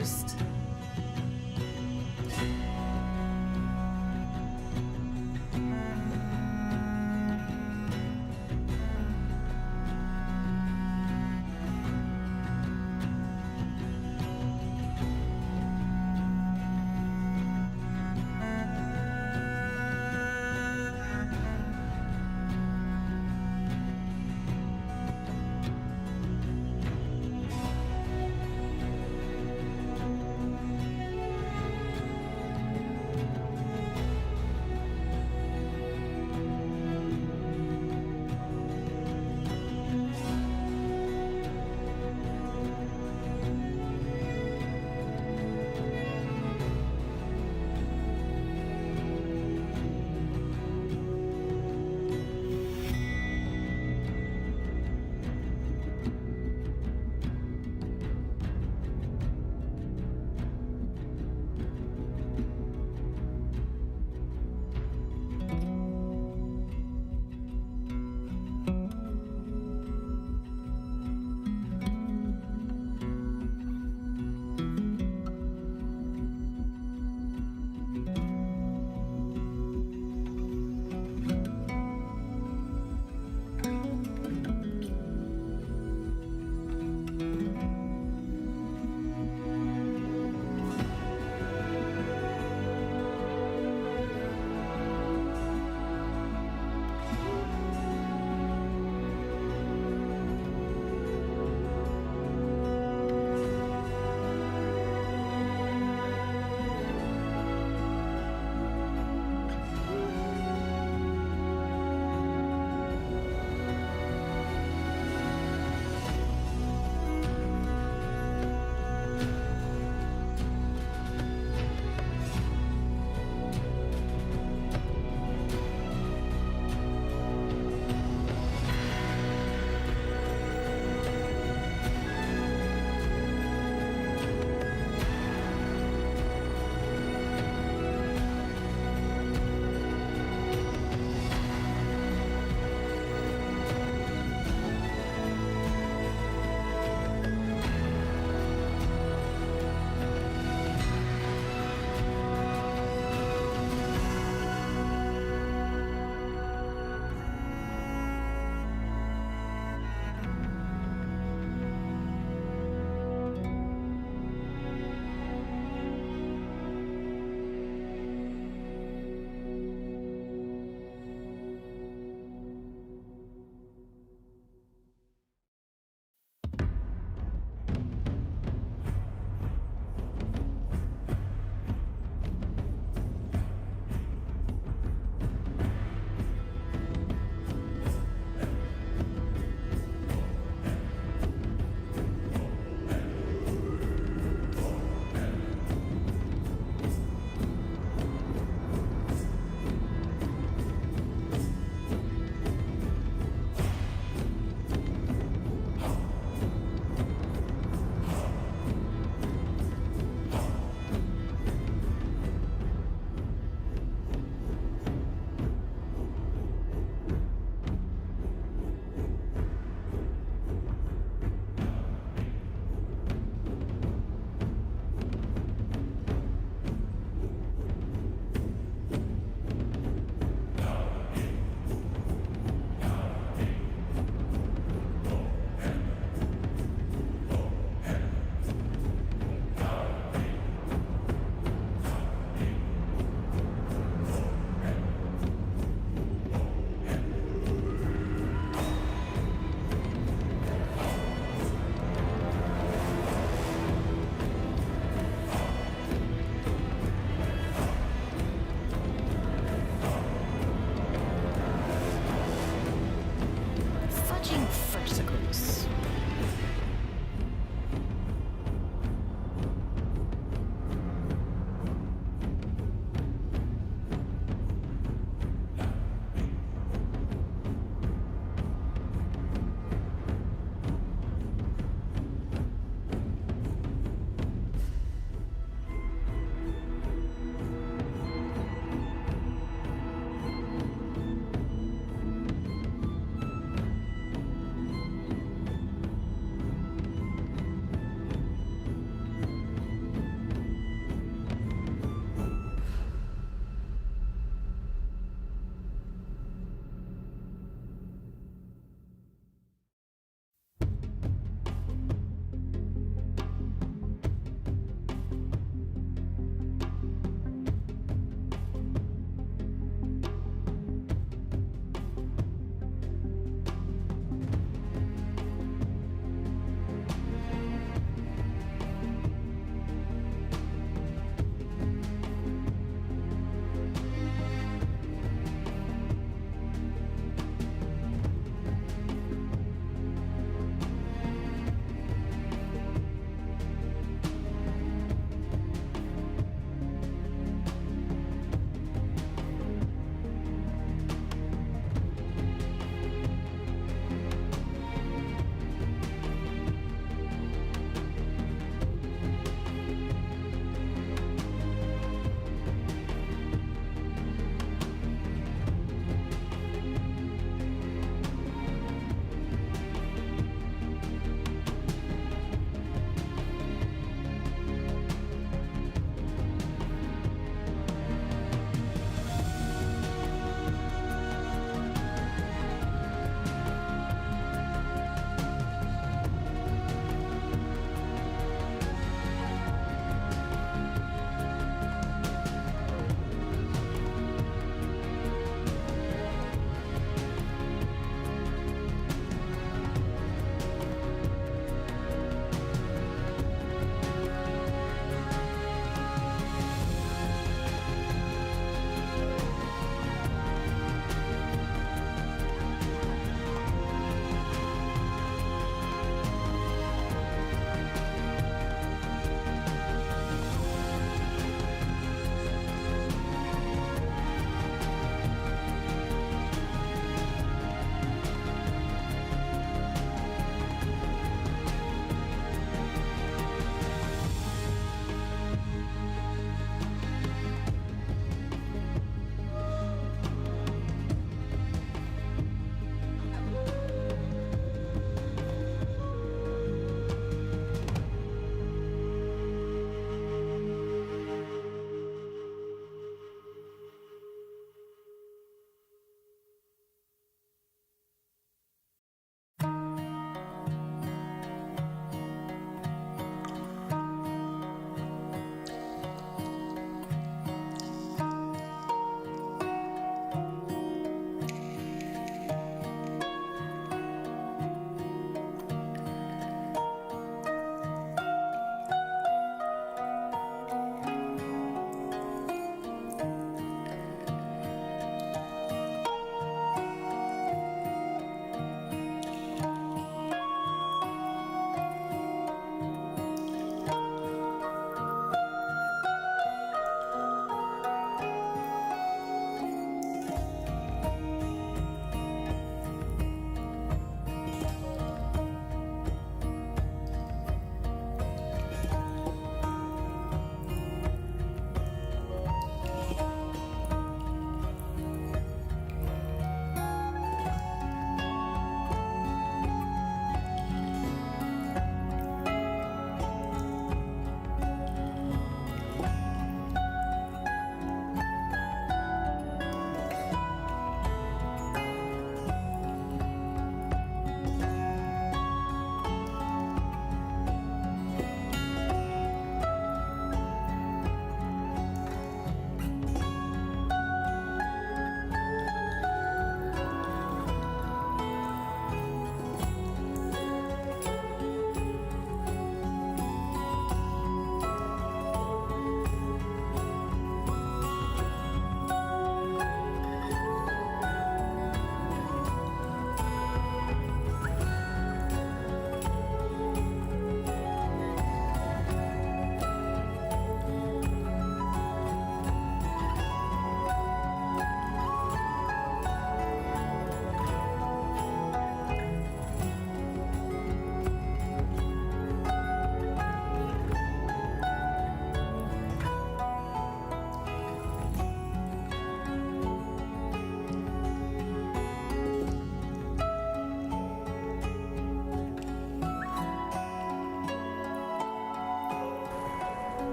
first.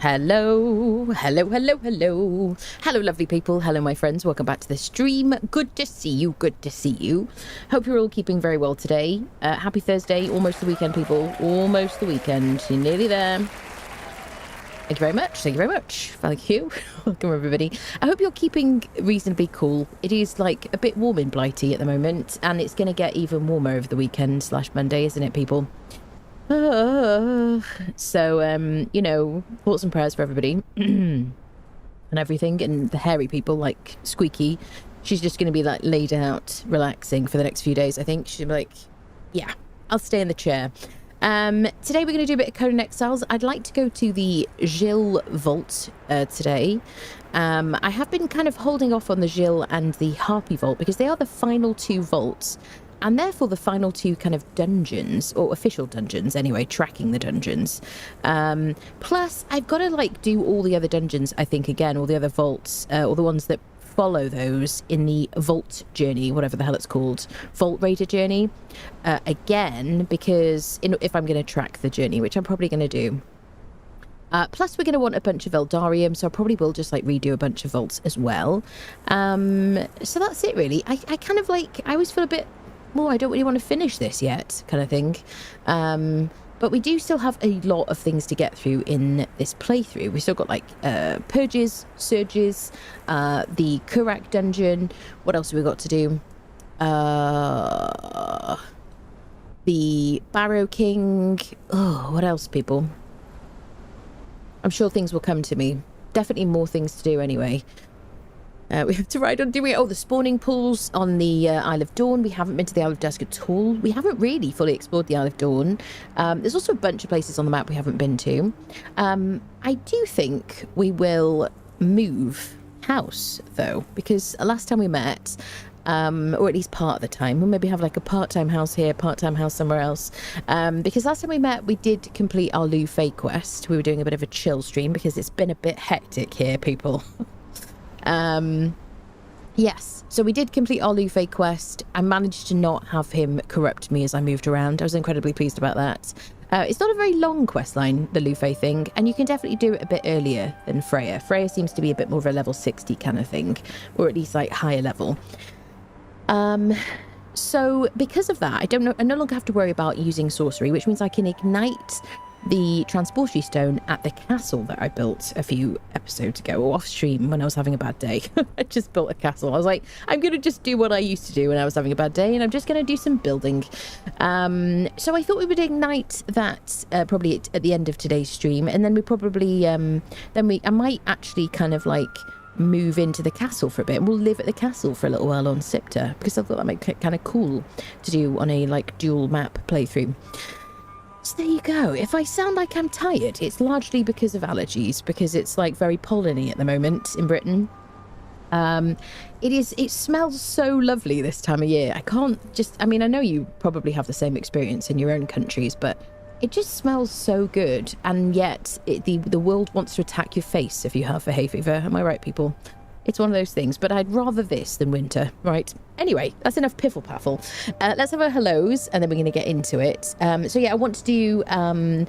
Hello, hello, hello, hello. Hello, lovely people. Hello, my friends. Welcome back to the stream. Good to see you. Good to see you. Hope you're all keeping very well today. Happy Thursday. Almost the weekend, people. Almost the weekend. You're nearly there. Thank you very much. Thank you very much. Thank you. Welcome, everybody. I hope you're keeping reasonably cool. It is like a bit warm in Blighty at the moment, and it's going to get even warmer over the weekend / Monday, isn't it, people? So, you know, thoughts and prayers for everybody and everything. And the hairy people like Squeaky, she's just going to be like laid out, relaxing for the next few days. I think she'll be like, yeah, I'll stay in the chair. Today we're going to do a bit of Conan Exiles. I'd like to go to the Jhil vault today. I have been kind of holding off on the Jhil and the Harpy vault because they are the final two vaults. And therefore the final two kind of dungeons, or official dungeons anyway, tracking the dungeons. Plus, I've got to like do all the other dungeons, I think, again, all the other vaults, or the ones that follow those in the vault journey, whatever the hell it's called, vault raider journey, again, because if I'm going to track the journey, which I'm probably going to do. Plus, we're going to want a bunch of Eldarium, so I probably will just like redo a bunch of vaults as well. So that's it, really. I kind of like, I always feel a bit, well, I don't really want to finish this yet, kind of thing. But we do still have a lot of things to get through in this playthrough. We've still got like purges, surges, the Kurak dungeon. What else have we got to do? The Barrow King. Oh, what else, people? I'm sure things will come to me. Definitely more things to do anyway. We have to ride on, do we? Oh, the spawning pools on the Isle of Dawn. We haven't been to the Isle of Dusk at all. We haven't really fully explored the Isle of Dawn. There's also a bunch of places on the map we haven't been to. I do think we will move house, though, because last time we met, or at least part of the time, we'll maybe have like a part-time house here, part-time house somewhere else. Because last time we met, we did complete our Ue5 quest. We were doing a bit of a chill stream because it's been a bit hectic here, people. Yes, so we did complete our Ue5 quest. I managed to not have him corrupt me as I moved around. I was incredibly pleased about that. It's not a very long quest line, the Ue5 thing, and you can definitely do it a bit earlier than Freya. Freya seems to be a bit more of a level 60 kind of thing, or at least like higher level. So because of that, I no longer have to worry about using sorcery, which means I can ignite the transporty stone at the castle that I built a few episodes ago, or off stream when I was having a bad day. I just built a castle. I was like, I'm going to just do what I used to do when I was having a bad day, and I'm just going to do some building. So I thought we would ignite that probably at the end of today's stream, and then we probably, I might actually kind of like move into the castle for a bit, and we'll live at the castle for a little while on Siptah, because I thought that might be kind of cool to do on a like dual map playthrough. So there you go. If I sound like I'm tired, it's largely because of allergies, because it's like very polleny at the moment in Britain. It smells so lovely this time of year. I mean, I know you probably have the same experience in your own countries, but it just smells so good. And yet the world wants to attack your face if you have a hay fever. Am I right, people? It's one of those things, but I'd rather this than winter, right? Anyway, that's enough piffle-paffle. Let's have our hellos, and then we're going to get into it. So yeah, I want to do the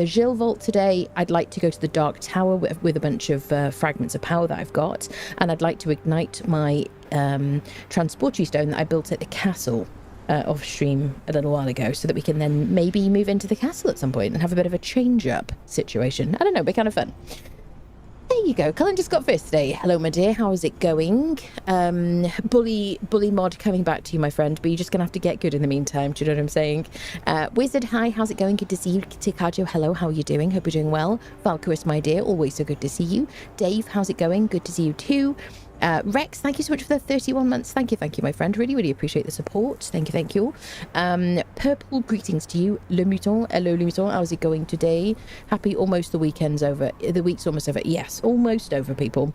Jhil vault today. I'd like to go to the Dark Tower with a bunch of fragments of power that I've got, and I'd like to ignite my transporty stone that I built at the castle off stream a little while ago, so that we can then maybe move into the castle at some point and have a bit of a change-up situation. I don't know, it'd be kind of fun. There you go. Cullen just got first today. Hello, my dear. How is it going? Bully mod coming back to you, my friend, but you're just going to have to get good in the meantime. Do you know what I'm saying? Wizard, hi. How's it going? Good to see you. Tikajo, hello. How are you doing? Hope you're doing well. Valkyris, my dear. Always so good to see you. Dave, how's it going? Good to see you too. Rex, thank you so much for the 31 months. Thank you, my friend. Really appreciate the support. Thank you. Purple, greetings to you. Le Mouton, hello Le Mouton. How's it going today? Happy almost the weekend's over. The week's almost over. Yes, almost over, people.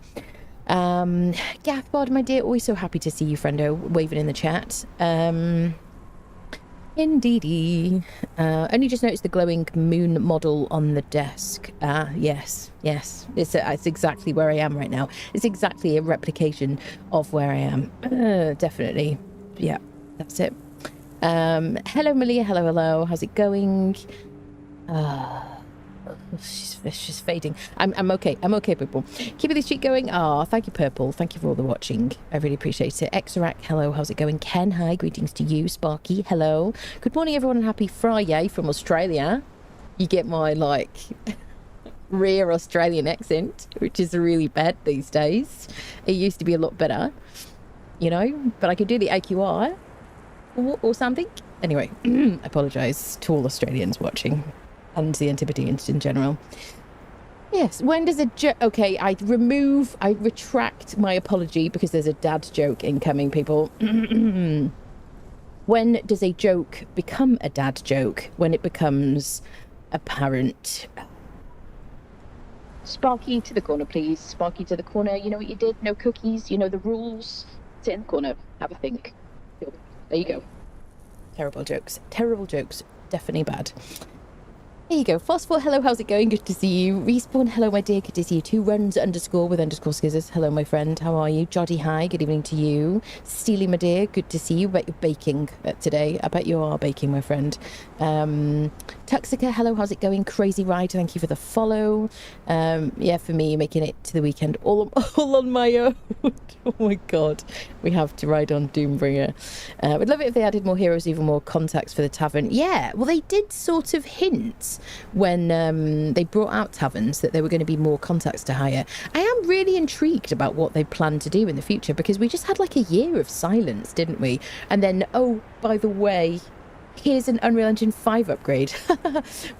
Gathbard, my dear, always so happy to see you, friendo, waving in the chat. Indeedy. Only just noticed the glowing moon model on the desk. Yes. It's exactly where I am right now. It's exactly a replication of where I am. Definitely. Yeah, that's it. Hello, Malia. Hello. How's it going? She's fading. I'm okay. I'm okay, people. Keeping this streak going. Ah, thank you, Purple. Thank you for all the watching. I really appreciate it. Xerac, hello. How's it going? Ken, hi. Greetings to you. Sparky, hello. Good morning, everyone, and happy Friday from Australia. You get my, like, rare Australian accent, which is really bad these days. It used to be a lot better, you know, but I could do the AQI or something. Anyway, I apologise to all Australians watching. And the Antipodeans in general. Yes, when does a joke... Okay, I retract my apology because there's a dad joke incoming, people. When does a joke become a dad joke? When it becomes apparent. Sparky to the corner, please. Sparky to the corner. You know what you did? No cookies. You know the rules. Sit in the corner. Have a think. There you go. Terrible jokes. Terrible jokes. Definitely bad. There you go. Phosphor, hello, how's it going? Good to see you. Respawn, hello, my dear. Good to see you too. Runs underscore with underscore scissors. Hello, my friend. How are you? Joddy, hi. Good evening to you. Steely, my dear. Good to see you. I bet you're baking today. I bet you are baking, my friend. Tuxica, hello, how's it going? Crazy Ride, thank you for the follow. Yeah, for me, making it to the weekend all on my own. Oh my god. We have to ride on Doombringer. We'd love it if they added more heroes, even more contacts for the tavern. Yeah, well, they did sort of hint when they brought out taverns that there were going to be more contacts to hire. I am really intrigued about what they plan to do in the future, because we just had like a year of silence, didn't we? And then, oh, by the way, here's an Unreal Engine 5 upgrade.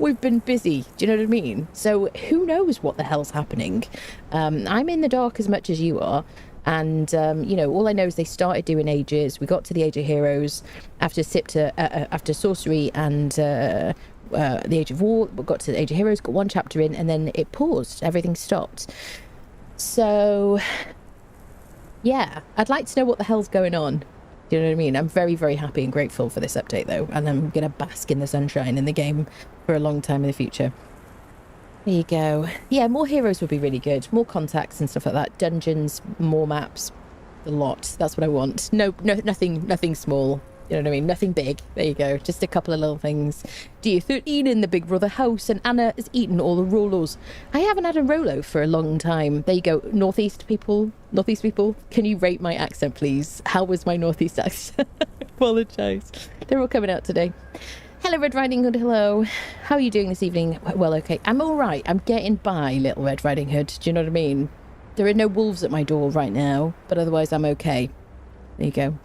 We've been busy, do you know what I mean? So who knows what the hell's happening? I'm in the dark as much as you are. And, you know, all I know is they started doing ages. We got to the Age of Heroes after Siptah, after Sorcery and the Age of War. We got to the Age of Heroes, got one chapter in, and then it paused. Everything stopped. So, yeah, I'd like to know what the hell's going on. Do you know what I mean? I'm very, very happy and grateful for this update, though. And I'm going to bask in the sunshine in the game for a long time in the future. There you go. Yeah, more heroes would be really good. More contacts and stuff like that. Dungeons, more maps. A lot. That's what I want. No, nothing small. You know what I mean? Nothing big. There you go. Just a couple of little things. D13 in the Big Brother house, and Anna has eaten all the Rolos. I haven't had a Rolo for a long time. There you go. Northeast people, can you rate my accent, please? How was my Northeast accent? I apologise. They're all coming out today. Hello, Red Riding Hood. Hello. How are you doing this evening? Well, okay. I'm all right. I'm getting by, little Red Riding Hood. Do you know what I mean? There are no wolves at my door right now, but otherwise I'm okay. There you go.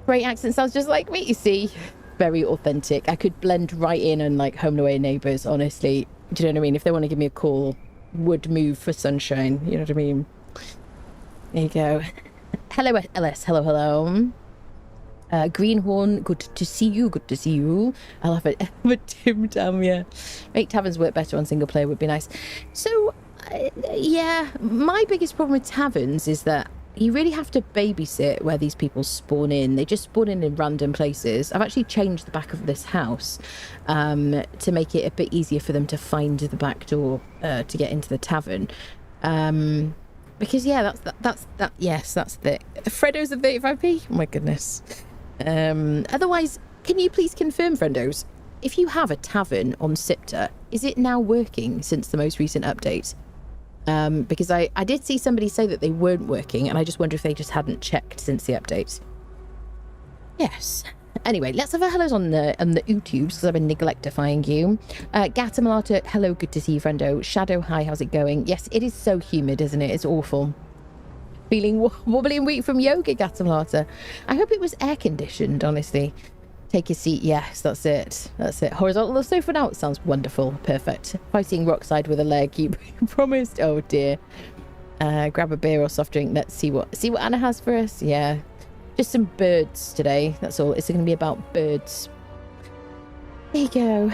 Great accent, sounds just like me, you see. Very authentic. I could blend right in and like home and away neighbours, honestly. Do you know what I mean? If they want to give me a call, would move for sunshine. You know what I mean? There you go. Hello, LS. Hello. Greenhorn, good to see you. Good to see you. I'll have a Tim Tam, yeah. Make taverns work better on single player would be nice. So, yeah, my biggest problem with taverns is that you really have to babysit where these people spawn in. They just spawn in random places. I've actually changed the back of this house to make it a bit easier for them to find the back door to get into the tavern. Because, yeah, that's the Freddo's at 35p? Oh, my goodness. Otherwise, can you please confirm, friendos, if you have a tavern on Siptah, is it now working since the most recent update? Because I did see somebody say that they weren't working, and I just wonder if they just hadn't checked since the update. Yes. Anyway, let's have a hellos on the YouTubes, because I've been neglectifying you. Gatamalata, hello, good to see you, friendo. Shadow, hi, how's it going? Yes, it is so humid, isn't it? It's awful. Feeling wobbly and weak from yoga, Gatamalata. I hope it was air-conditioned, honestly. Take your seat. Yes, that's it. That's it. Horizontal sofa now. It sounds wonderful. Perfect. Fighting rockside with a leg. You promised. Oh dear. Grab a beer or soft drink. Let's see what Anna has for us. Yeah. Just some birds today. That's all. It's going to be about birds. There you go.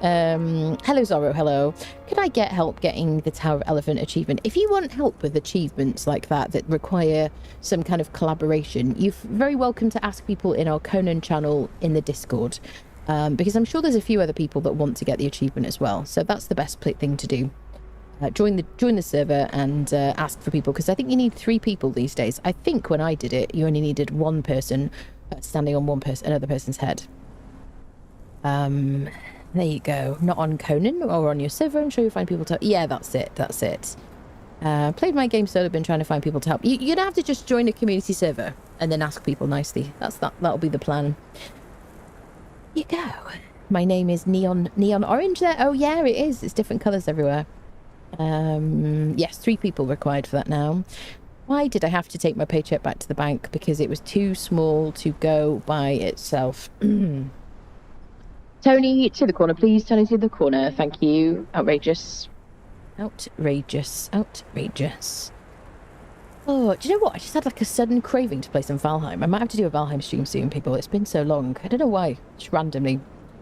Hello Zorro, hello. Could I get help getting the Tower of Elephant achievement? If you want help with achievements like that require some kind of collaboration, you're very welcome to ask people in our Conan channel in the Discord, because I'm sure there's a few other people that want to get the achievement as well. So that's the best thing to do. Join the server and ask for people, because I think you need 3 people these days. I think when I did it, you only needed 1 person standing on another person's head. There you go. Not on Conan or on your server. I'm sure you'll find people to... Yeah, that's it. That's it. Played my game solo, been trying to find people to help. You're gonna have to just join a community server and then ask people nicely. That'll be the plan. Here you go. My name is Neon Orange there. Oh yeah, it is. It's different colours everywhere. Yes, 3 people required for that now. Why did I have to take my paycheck back to the bank? Because it was too small to go by itself. Tony, to the corner, please. Tony, to the corner. Thank you. Outrageous. Outrageous. Outrageous. Oh, do you know what? I just had like a sudden craving to play some Valheim. I might have to do a Valheim stream soon, people. It's been so long. I don't know why. Just randomly.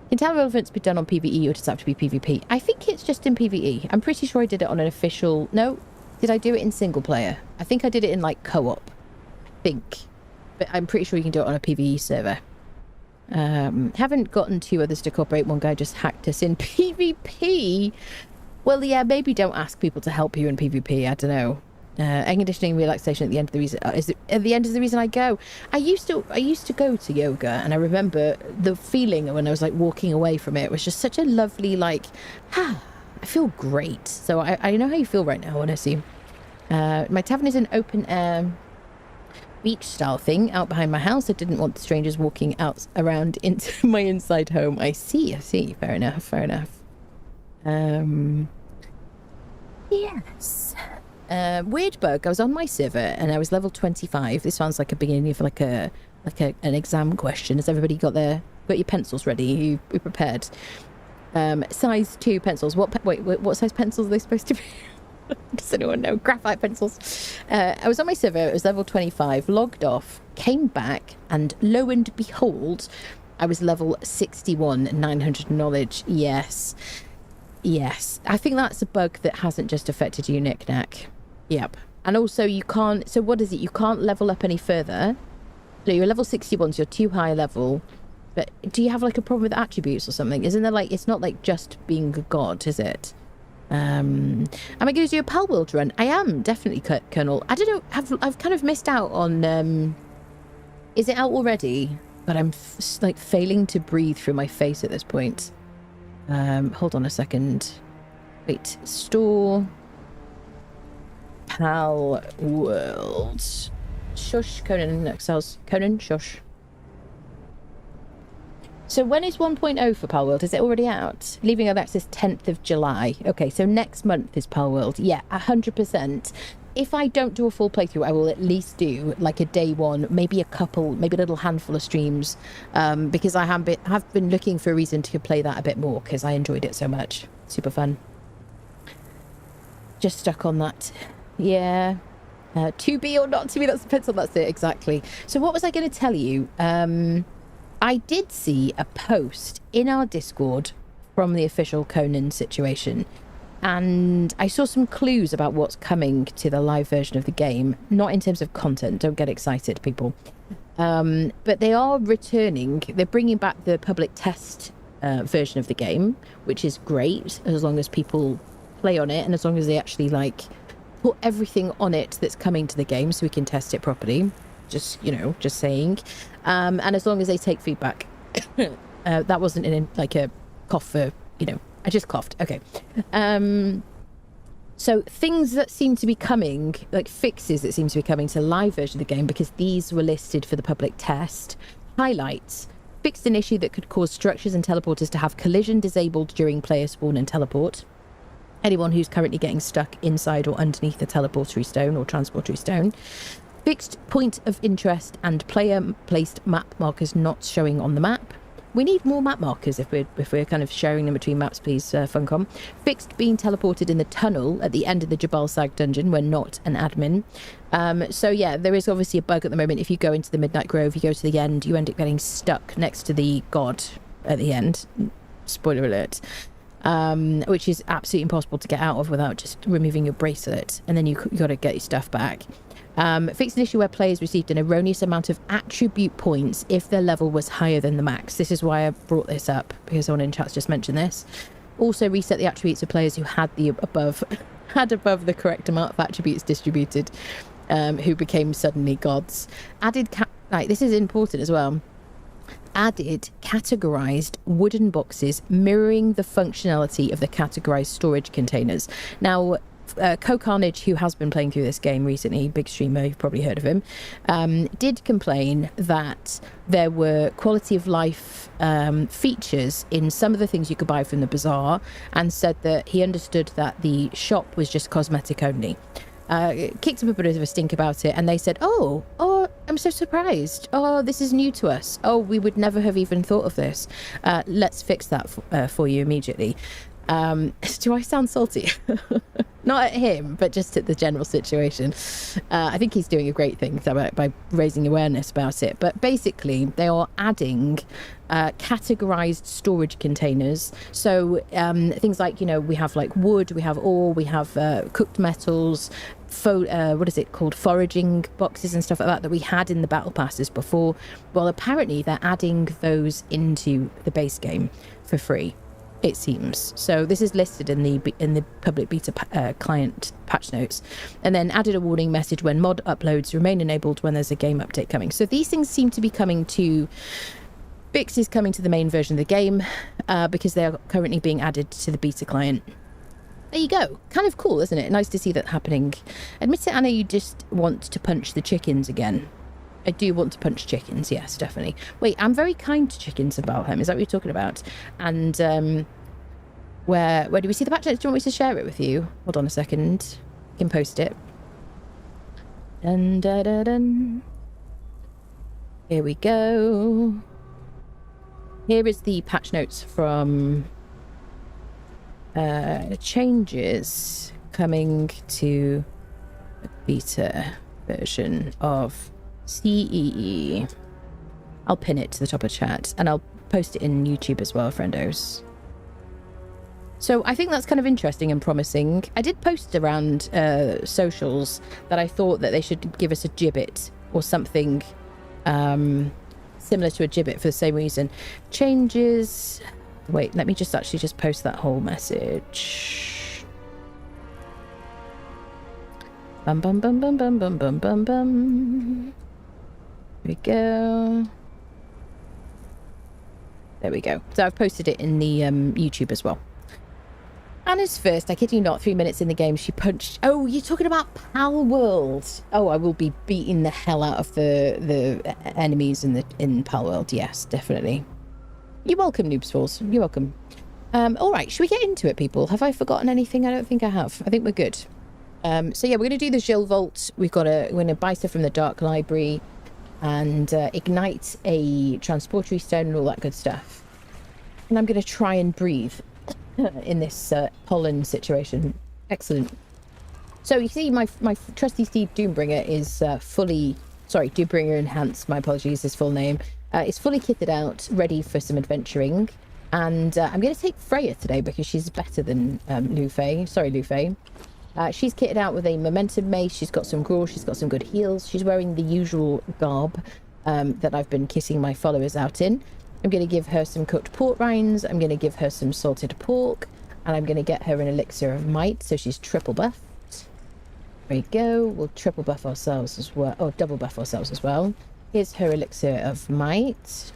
Can tower relevance be done on PvE or does it have to be PvP? I think it's just in PvE. I'm pretty sure I did it on an official... No. Did I do it in single player? I think I did it in like co-op. I think. But I'm pretty sure you can do it on a PvE server. Haven't gotten 2 others to cooperate. One guy just hacked us in PvP. Well, yeah, maybe don't ask people to help you in PvP. I don't know. Air conditioning, relaxation at the end of the reason. At the end is the reason I go. I used to go to yoga, and I remember the feeling when I was like walking away from it was just such a lovely like, I feel great. So I know how you feel right now, honestly. My tavern is an open air beach style thing out behind my house. I didn't want strangers walking out around into my inside home. I see. Fair enough. Yes. Weird bug. I was on my server and I was level 25. This sounds like a beginning of like an exam question. Has everybody got your pencils ready? You prepared? Size 2 pencils. What size pencils are they supposed to be? Does anyone know? Graphite pencils. I was on my server. It was level 25. Logged off. Came back, and lo and behold, I was level 61. 900 knowledge. Yes. I think that's a bug that hasn't just affected you, Nick Nack. Yep. And also you can't... So what is it? You can't level up any further. No, you're level 61, so you're too high level. But do you have like a problem with attributes or something? Isn't there like... It's not like just being a god, is it? Am I going to do a Pal World run? I am, definitely, Colonel. I don't know. I've kind of missed out on... Is it out already? But I'm like failing to breathe through my face at this point. Hold on a second. Wait, store Pal World. Shush, Conan Exiles. Conan, shush. So when is 1.0 for Pal World? Is it already out? Leaving early access 10th of July. Okay, so next month is Pal World. Yeah, 100%. If I don't do a full playthrough, I will at least do like a day one, maybe a little handful of streams, because I have been looking for a reason to play that a bit more because I enjoyed it so much. Super fun. Just stuck on that. Yeah. To be or not to be, that's the pencil. That's it, exactly. So what was I going to tell you? I did see a post in our Discord from the official Conan situation. And I saw some clues about what's coming to the live version of the game. Not in terms of content. Don't get excited, people. But they are returning. They're bringing back the public test version of the game, which is great as long as people play on it and as long as they actually like put everything on it that's coming to the game so we can test it properly. Just saying. And as long as they take feedback. That wasn't in like a cough for, I just coughed. Okay. So things that seem to be coming, like fixes that seem to be coming to the live version of the game, because these were listed for the public test. Highlights. Fixed an issue that could cause structures and teleporters to have collision disabled during player spawn and teleport. Anyone who's currently getting stuck inside or underneath a teleportory stone or transportory stone. Fixed point of interest and player placed map markers not showing on the map. We need more map markers if we're kind of sharing them between maps, please, Funcom. Fixed being teleported in the tunnel at the end of the Jabal Sag dungeon when not an admin. So yeah, there is obviously a bug at the moment. If you go into the Midnight Grove, you go to the end, you end up getting stuck next to the god at the end. Spoiler alert. Which is absolutely impossible to get out of without just removing your bracelet. And then you got to get your stuff back. Fixed an issue where players received an erroneous amount of attribute points if their level was higher than the max. This is why I brought this up, because someone in chat's just mentioned this. Also reset the attributes of players who had above the correct amount of attributes distributed, who became suddenly gods. Added this is important as well. added categorized wooden boxes mirroring the functionality of the categorized storage containers. Now, Conan, who has been playing through this game recently, big streamer, you've probably heard of him, did complain that there were quality of life features in some of the things you could buy from the bazaar, and said that he understood that the shop was just cosmetic only. Kicked up a bit of a stink about it, and they said, oh, I'm so surprised. Oh, this is new to us. Oh, we would never have even thought of this. Let's fix that for you immediately. Do I sound salty? Not at him, but just at the general situation. I think he's doing a great thing by raising awareness about it. But basically, they are adding categorized storage containers. So things like, we have like wood, we have ore, we have cooked metals, what is it called, foraging boxes and stuff like that we had in the battle passes before. Well, apparently they're adding those into the base game for free, it seems. So this is listed in the public beta client patch notes, and then added a warning message when mod uploads remain enabled when there's a game update coming. So these things seem to be coming to fixes coming to the main version of the game because they are currently being added to the beta client. There you go. Kind of cool, isn't it? Nice to see that happening. Admit it, Anna, you just want to punch the chickens again. I do want to punch chickens, yes, definitely. Wait, I'm very kind to chickens in Valheim. Is that what you're talking about? And where do we see the patch notes? Do you want me to share it with you? Hold on a second. I can post it. Dun, dun, dun, dun. Here we go. Here is the patch notes from changes coming to the beta version of CEE. I'll pin it to the top of chat, and I'll post it in YouTube as well, friendos. So I think that's kind of interesting and promising. I did post around socials that I thought that they should give us a gibbet or something similar to a gibbet for the same reason. Changes. Wait, let me just post that whole message. Bum bum bum bum bum bum bum bum bum. Here we go. There we go. So I've posted it in the YouTube as well. Anna's first, I kid you not, 3 minutes in the game, she punched... Oh, you're talking about Pal World. Oh, I will be beating the hell out of the enemies in Pal World. Yes, definitely. You're welcome, Noobs Falls. You're welcome. All right, should we get into it, people? Have I forgotten anything? I don't think I have. I think we're good. So yeah, we're going to do the Jhil Vault. We're going to buy stuff from the Dark Library and ignite a transportery stone and all that good stuff. And I'm going to try and breathe in this pollen situation. Excellent. So you see my trusty Steve Doombringer is Doombringer Enhanced, my apologies, his full name. It's fully kitted out, ready for some adventuring. And I'm going to take Freya today because she's better than Lu-Fei. Sorry, Lu-Fei. She's kitted out with a momentum mace. She's got some gruel. She's got some good heals. She's wearing the usual garb that I've been kissing my followers out in. I'm going to give her some cooked pork rinds. I'm going to give her some salted pork. And I'm going to get her an elixir of might. So she's triple buffed. There we go. We'll triple buff ourselves as well. Or double buff ourselves as well. Here's her elixir of might.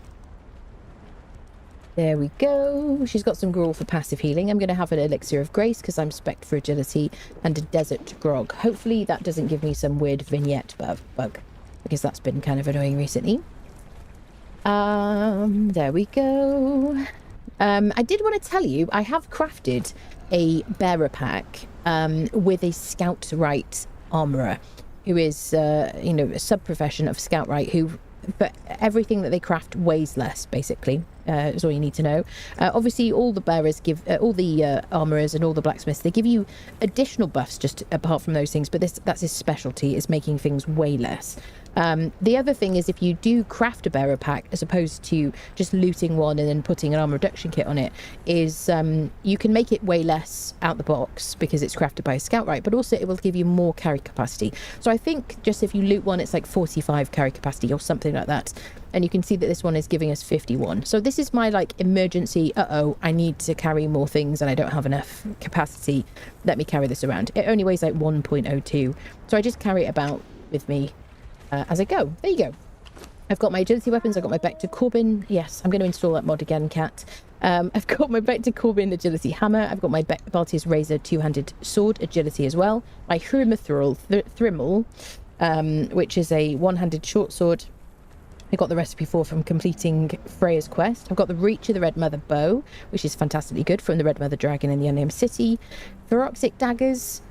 There we go. She's got some gruel for passive healing. I'm going to have an elixir of grace because I'm spec'd for agility, and a desert grog. Hopefully that doesn't give me some weird vignette bug because that's been kind of annoying recently. There we go. I did want to tell you I have crafted a bearer pack with a scout right armorer who is a sub-profession of scout right who, but everything that they craft weighs less, basically, is all you need to know. Obviously, all the bearers give, all the armourers and all the blacksmiths, they give you additional buffs just apart from those things, but that's his specialty, is making things way less. The other thing is if you do craft a bearer pack, as opposed to just looting one and then putting an armor reduction kit on it, is you can make it way less out the box because it's crafted by a scout right, but also it will give you more carry capacity. So I think just if you loot one, it's like 45 carry capacity or something like that. And you can see that this one is giving us 51. So this is my like emergency, I need to carry more things and I don't have enough capacity. Let me carry this around. It only weighs like 1.02. So I just carry it about with me as I go. There you go. I've got my agility weapons. I've got my Vector Corbin. Yes, I'm going to install that mod again, Cat. I've got my Vector Corbin agility hammer. I've got my Baltius Razor two-handed sword agility as well. My Hrumithril Thrimmel, which is a one-handed short sword. I got the recipe from completing Freya's quest. I've got the Reach of the Red Mother bow, which is fantastically good from the Red Mother dragon in the Unnamed City. Feroxic daggers,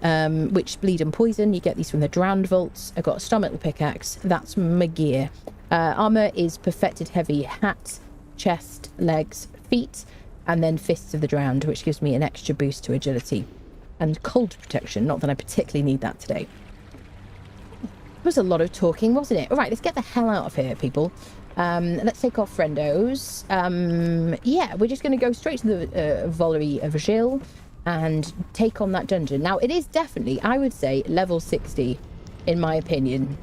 which bleed and poison. You get these from the Drowned vaults. I've got a star metal pickaxe. That's my gear. Armor is perfected heavy hat, chest, legs, feet, and then fists of the Drowned, which gives me an extra boost to agility and cold protection. Not that I particularly need that today. It was a lot of talking, wasn't it? All right, let's get the hell out of here, people. Let's take off friendos. Yeah, we're just going to go straight to the Volary of Jhil and take on that dungeon. Now, it is definitely, I would say, level 60, in my opinion.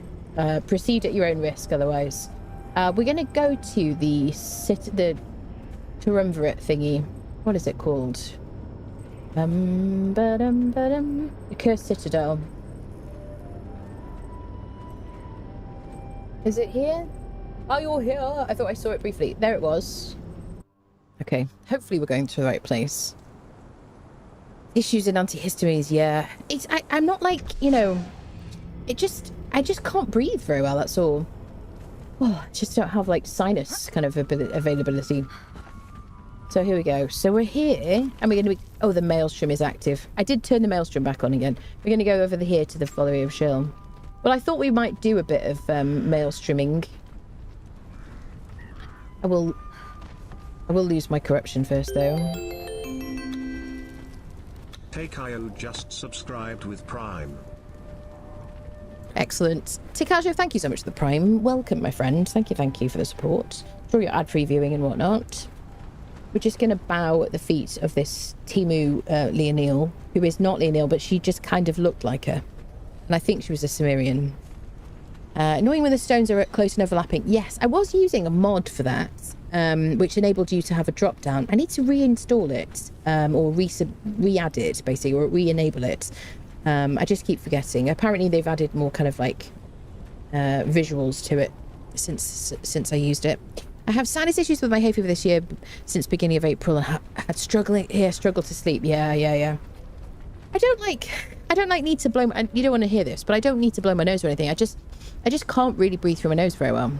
Proceed at your own risk, otherwise. We're going to go to the Triumvirate thingy. What is it called? The Cursed Citadel. Is it here? Oh, you're here. I thought I saw it briefly. There it was. Okay. Hopefully we're going to the right place. Issues in antihistamines, yeah. I'm not like, you know... I just can't breathe very well, that's all. Oh, I just don't have, like, sinus kind of availability. So here we go. So we're here, and we're going to be... Oh, the Maelstrom is active. I did turn the Maelstrom back on again. We're going to go over here to the Volary of Jhil. Well, I thought we might do a bit of Maelstroming. I will lose my corruption first, though. Takayo just subscribed with Prime. Excellent. Takayo, thank you so much for the Prime. Welcome, my friend. Thank you for the support. For your ad-free viewing and whatnot. We're just going to bow at the feet of this Timu Leonil, who is not Leonil, but she just kind of looked like her. And I think she was a Cimmerian. Annoying when the stones are close and overlapping. Yes, I was using a mod for that, which enabled you to have a drop down. I need to reinstall it, or re-add it, basically, or re-enable it. I just keep forgetting. Apparently they've added more kind of like visuals to it since I used it. I have sinus issues with my hay fever this year since beginning of April, and had struggled to sleep. Yeah. I don't need to blow my... You don't want to hear this, but I don't need to blow my nose or anything. I just can't really breathe through my nose very well.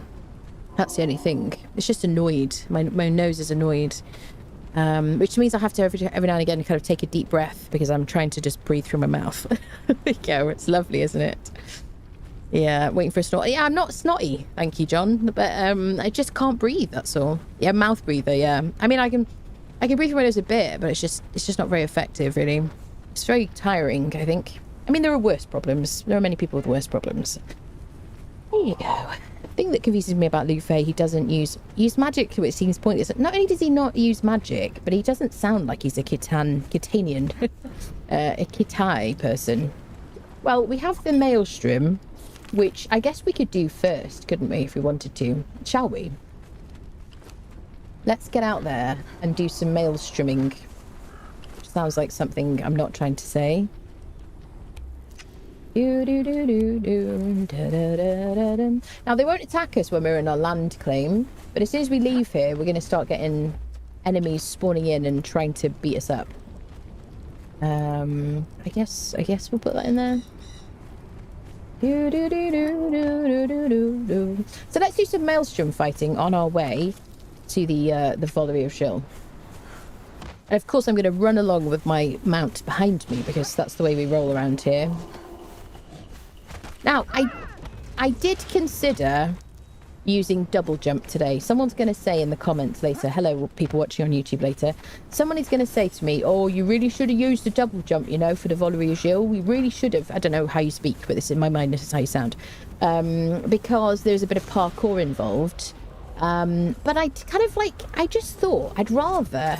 That's the only thing. It's just annoyed. My nose is annoyed. Which means I have to every now and again kind of take a deep breath because I'm trying to just breathe through my mouth. There you go. It's lovely, isn't it? Yeah, waiting for a snort. Yeah, I'm not snotty, thank you, John. But I just can't breathe, that's all. Yeah, mouth breather, yeah. I mean, I can breathe through my nose a bit, but it's just not very effective, really. It's very tiring, I think. I mean, there are worse problems. There are many people with worse problems. There you go. The thing that confuses me about Lu Fei, he doesn't use magic, which seems pointless. Not only does he not use magic, but he doesn't sound like he's a Kitanian, a Kitai person. Well, we have the Maelstrom, which I guess we could do first, couldn't we, if we wanted to? Shall we? Let's get out there and do some Maelstroming. Which sounds like something I'm not trying to say. Now, they won't attack us when we're in our land claim, but as soon as we leave here, we're going to start getting enemies spawning in and trying to beat us up. I guess we'll put that in there. So let's do some Maelstrom fighting on our way to the Volary of Jhil. And of course I'm going to run along with my mount behind me because that's the way we roll around here. Now, I did consider using double jump today. Someone's going to say in the comments later, hello people watching on YouTube later, someone is going to say to me, oh, you really should have used the double jump, you know, for the Volary of Jhil. We really should have. I don't know how you speak, but this in my mind, this is how you sound. Because there's a bit of parkour involved. But I kind of like, I just thought I'd rather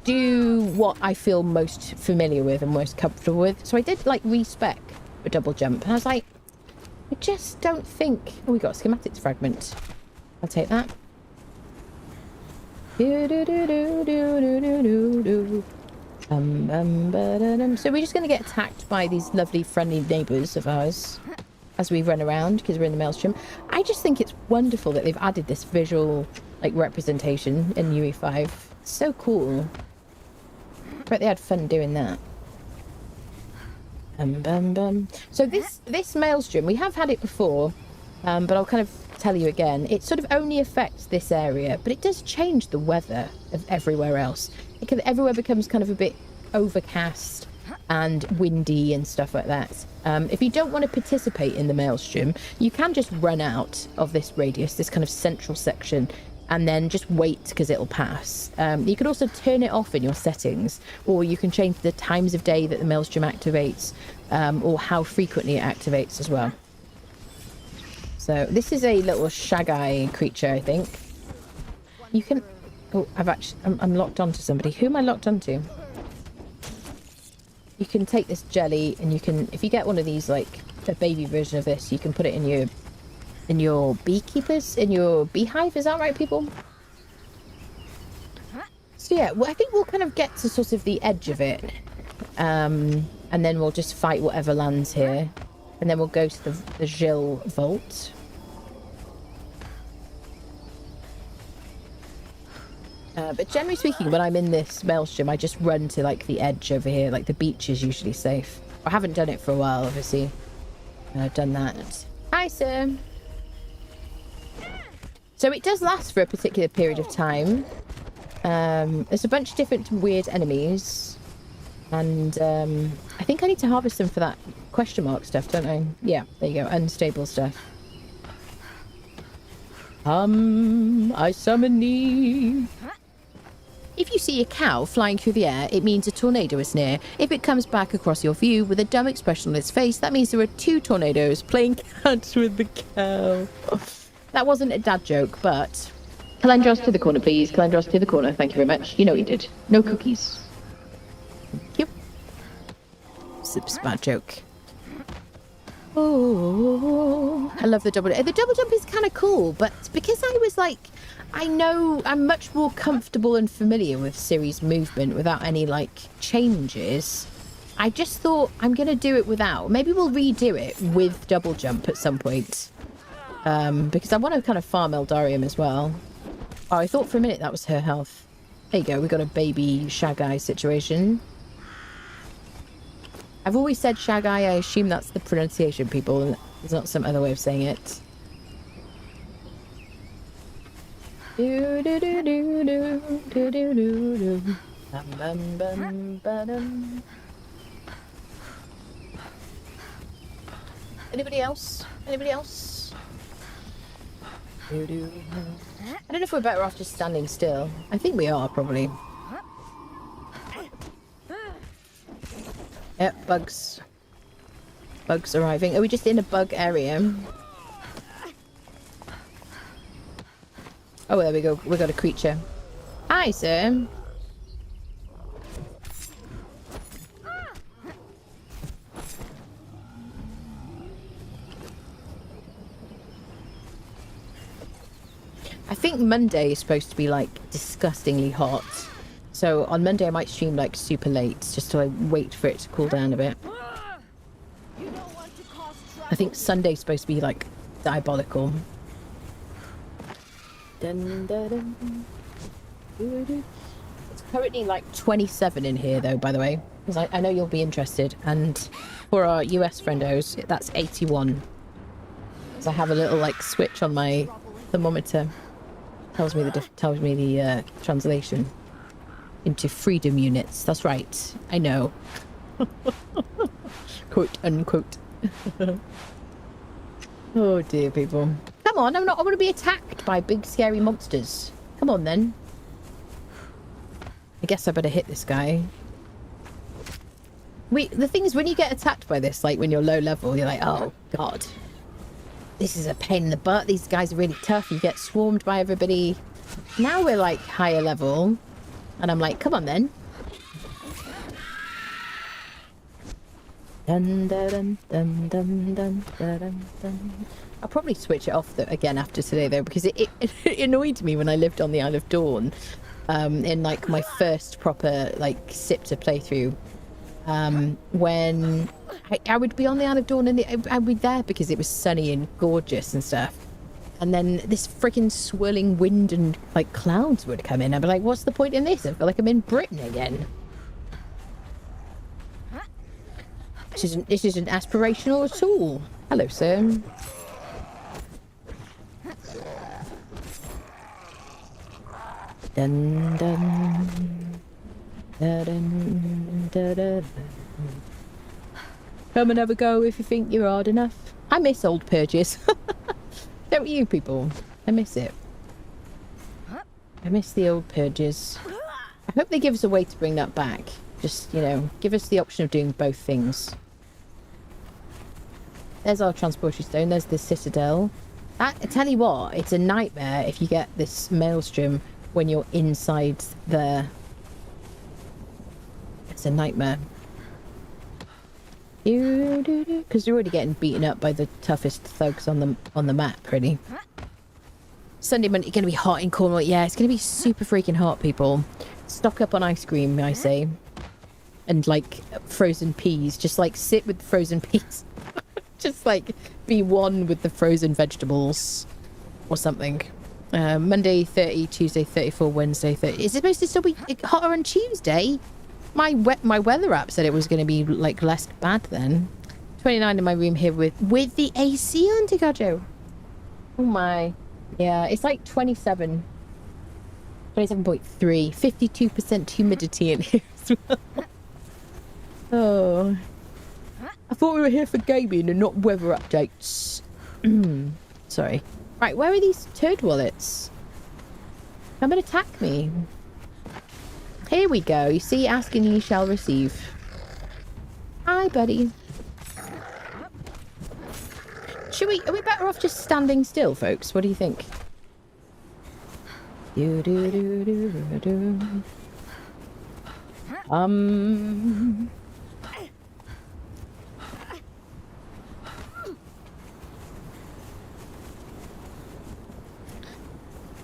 do what I feel most familiar with and most comfortable with. So I did like respec a double jump, and I was like, I just don't think... Oh, we got a schematics fragment. I'll take that. So we're just going to get attacked by these lovely friendly neighbours of ours. as we run around because we're in the Maelstrom. I just think it's wonderful that they've added this visual like representation in UE5. So cool. But they had fun doing that. So this Maelstrom, we have had it before, but I'll kind of tell you again. It sort of only affects this area, but it does change the weather of everywhere else. Everywhere becomes kind of a bit overcast and windy and stuff like that. If you don't want to participate in the Maelstrom, you can just run out of this radius, this kind of central section, and then just wait because it'll pass. You can also turn it off in your settings, or you can change the times of day that the Maelstrom activates, or how frequently it activates as well. So this is a little shag-eye creature, I think. You can... Oh, I'm locked onto somebody. Who am I locked onto? You can take this jelly, and you can... If you get one of these, like, a baby version of this, you can put it in your beekeepers, in your beehive. Is that right, people? So yeah, well, I think we'll kind of get to sort of the edge of it, and then we'll just fight whatever lands here, and then we'll go to the Jhil vault. But generally speaking, when I'm in this Maelstrom, I just run to like the edge over here. Like the beach is usually safe. I haven't done it for a while, obviously. I've done that. Hi, sir. So it does last for a particular period of time. There's a bunch of different weird enemies. And I think I need to harvest them for that question mark stuff, don't I? Yeah, there you go. Unstable stuff. I summon thee. If you see a cow flying through the air, it means a tornado is near. If it comes back across your view with a dumb expression on its face, that means there are 2 tornadoes playing catch with the cow. That wasn't a dad joke, but... Calandros to the corner, please. Calandros to the corner. Thank you very much. You know you did. No cookies. Thank you. Sips bad joke. Oh, I love the double jump. The double jump is kind of cool, but because I was like... I know I'm much more comfortable and familiar with Ciri's movement without any, like, changes. I just thought I'm going to do it without. Maybe we'll redo it with double jump at some point. Because I want to kind of farm Eldarium as well. Oh, I thought for a minute that was her health. There you go. We got a baby shag-eye situation. I've always said shag-eye. I assume that's the pronunciation, people. There's not some other way of saying it. Do do do do do do do do do. Bum bum bum ba-dum. Anybody else? Anybody else? Do do. I don't know if we're better off just standing still. I think we are probably. Yep, bugs. Bugs arriving. Are we just in a bug area? Oh, there we go. We got a creature. Hi, sir. I think Monday is supposed to be like disgustingly hot. So on Monday I might stream like super late just to like wait for it to cool down a bit. I think Sunday's supposed to be like diabolical. Dun, dun, dun. It's currently like 27 in here though, by the way, because I know you'll be interested, and for our US friendos that's 81. So I have a little like switch on my thermometer, tells me the translation into freedom units. That's right, I know. Quote unquote. Oh dear, people. Come on, I want to be attacked by big scary monsters. Come on then. I guess I better hit this guy. The thing is, when you get attacked by this, like when you're low level, you're like, oh god, this is a pain in the butt. These guys are really tough. You get swarmed by everybody. Now we're like higher level, and I'm like, come on then. Dun, dun, dun, dun, dun, dun, dun. I'll probably switch it off again after today though, because it annoyed me when I lived on the Isle of Dawn, in like my first proper like Siptah playthrough, when I would be on the Isle of Dawn and I'd be there because it was sunny and gorgeous and stuff. And then this freaking swirling wind and like clouds would come in. I'd be like, what's the point in this? I feel like I'm in Britain again. This isn't aspirational at all. Hello, sir. Dun dun. Dun dun dun dun. Come and have a go if you think you're hard enough. I miss old purges. Don't you people? I miss it. I miss the old purges. I hope they give us a way to bring that back. Just, you know, give us the option of doing both things. There's our transporter stone. There's the citadel. I tell you what, it's a nightmare if you get this maelstrom when you're inside there. It's a nightmare. Because you're already getting beaten up by the toughest thugs on the map, really. Sunday, Monday, going to be hot in Cornwall. Yeah, it's going to be super freaking hot, people. Stock up on ice cream, I say. And, like, frozen peas. Just, like, sit with frozen peas. Just, like, be one with the frozen vegetables. Or something. Monday, 30. Tuesday, 34. Wednesday, 30. Is it supposed to still be hotter on Tuesday? My weather app said it was going to be, like, less bad then. 29 in my room here with the AC on, Tigajo. Oh, my. Yeah, it's like 27. 27.3. 52% humidity in here as well. Oh. I thought we were here for gaming and not weather updates. Sorry. Right, where are these turd wallets? Come and attack me. Here we go. You see, ask and ye shall receive. Hi, buddy. Are we better off just standing still, folks? What do you think?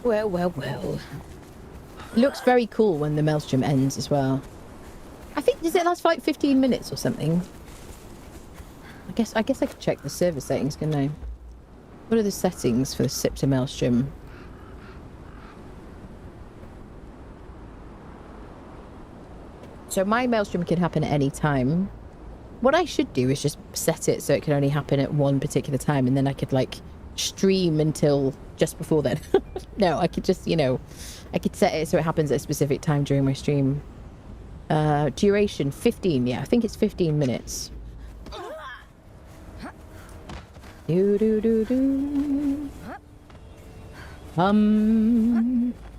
Well. It looks very cool when the maelstrom ends as well. I think, does it last for like 15 minutes or something? I guess I could check the server settings, couldn't I? What are the settings for the Siptah maelstrom? So my maelstrom can happen at any time. What I should do is just set it so it can only happen at one particular time, and then I could like stream until just before then. No, I could just, you know, I could set it so it happens at a specific time during my stream. Duration 15. Yeah, I think it's 15 minutes.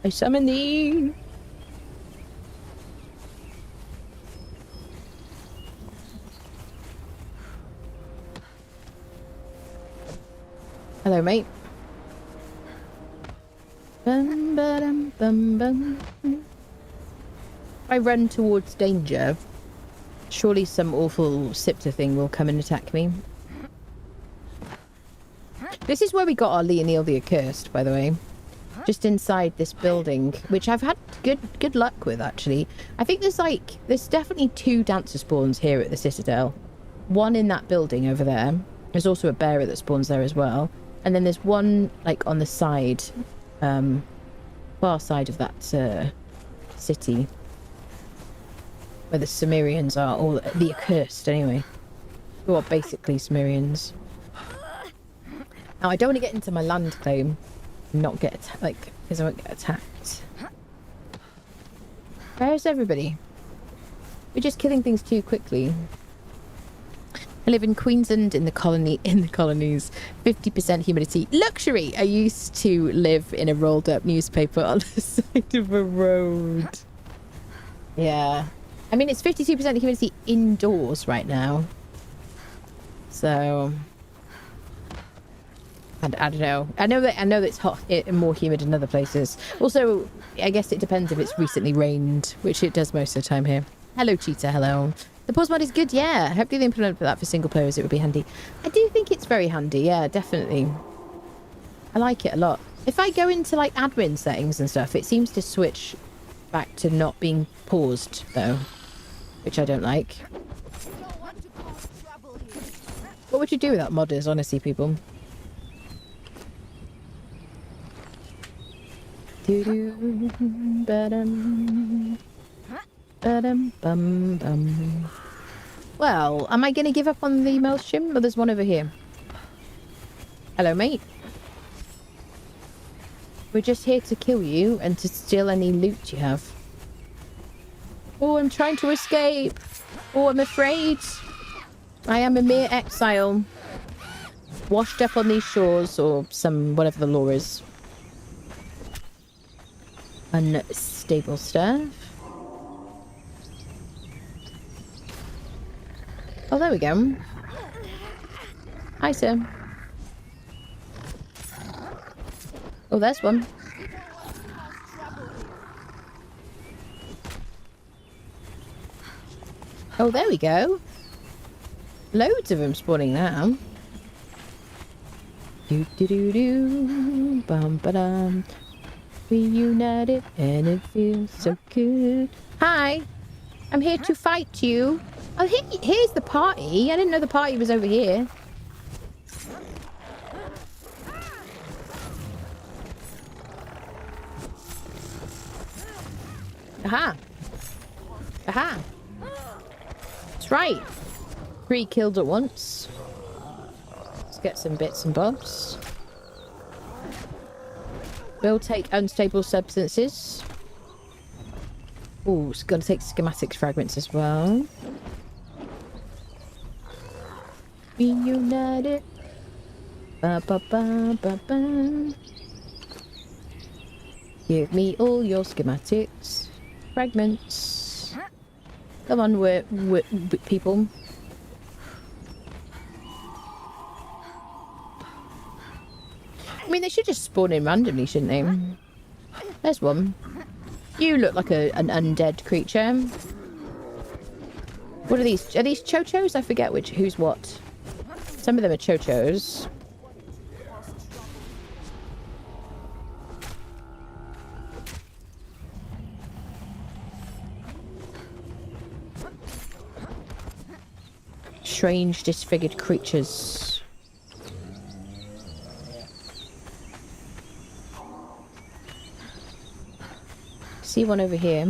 I summon thee. Hello, mate. Bum, ba-dum, bum, bum. I run towards danger. Surely some awful Siptah thing will come and attack me. This is where we got our Leonil the Accursed, by the way. Just inside this building, which I've had good luck with, actually. I think there's definitely 2 dancer spawns here at the Citadel. One in that building over there. There's also a bearer that spawns there as well. And then there's one, like, on the side, far side of that city. Where the Cimmerians are, or the Accursed, anyway. Who are basically Cimmerians. Now, I don't want to get into my land claim. Not get attacked, because I won't get attacked. Where's everybody? We're just killing things too quickly. I live in Queensland in the colonies. 50% humidity. Luxury! I used to live in a rolled up newspaper on the side of a road. Yeah. I mean, it's 52% humidity indoors right now. So... And I don't know. I know that it's hot and more humid in other places. Also, I guess it depends if it's recently rained, which it does most of the time here. Hello, Cheetah. Hello. The pause mod is good, yeah. Hopefully they implement that for single players. It would be handy. I do think it's very handy, yeah, definitely. I like it a lot. If I go into like admin settings and stuff, it seems to switch back to not being paused though, which I don't like. would you do without modders, honestly, people? Ba-dum. Ba-dum, bum, bum. Well, am I going to give up on the maelstrom? Oh, there's one over here. Hello, mate. We're just here to kill you and to steal any loot you have. Oh, I'm trying to escape. Oh, I'm afraid. I am a mere exile. Washed up on these shores, or some, whatever the law is. Unstable stuff. Oh, there we go. Hi, sir. Oh, there's one. Oh, there we go. Loads of them spawning now. Do do do do. Bum ba dum. Reunited and it feels so good. Hi, I'm here to fight you. Oh, here's the party. I didn't know the party was over here. Aha. Aha. That's right. 3 killed at once. Let's get some bits and bobs. We'll take unstable substances. Ooh, it's gonna take schematics fragments as well. Reunited. Ba ba ba ba ba. Give me all your schematics. Fragments. Come on, we're people. I mean, they should just spawn in randomly, shouldn't they? There's one. You look like an undead creature. What are these? Are these chochos? I forget who's what. Some of them are chochos. Strange disfigured creatures. See one over here.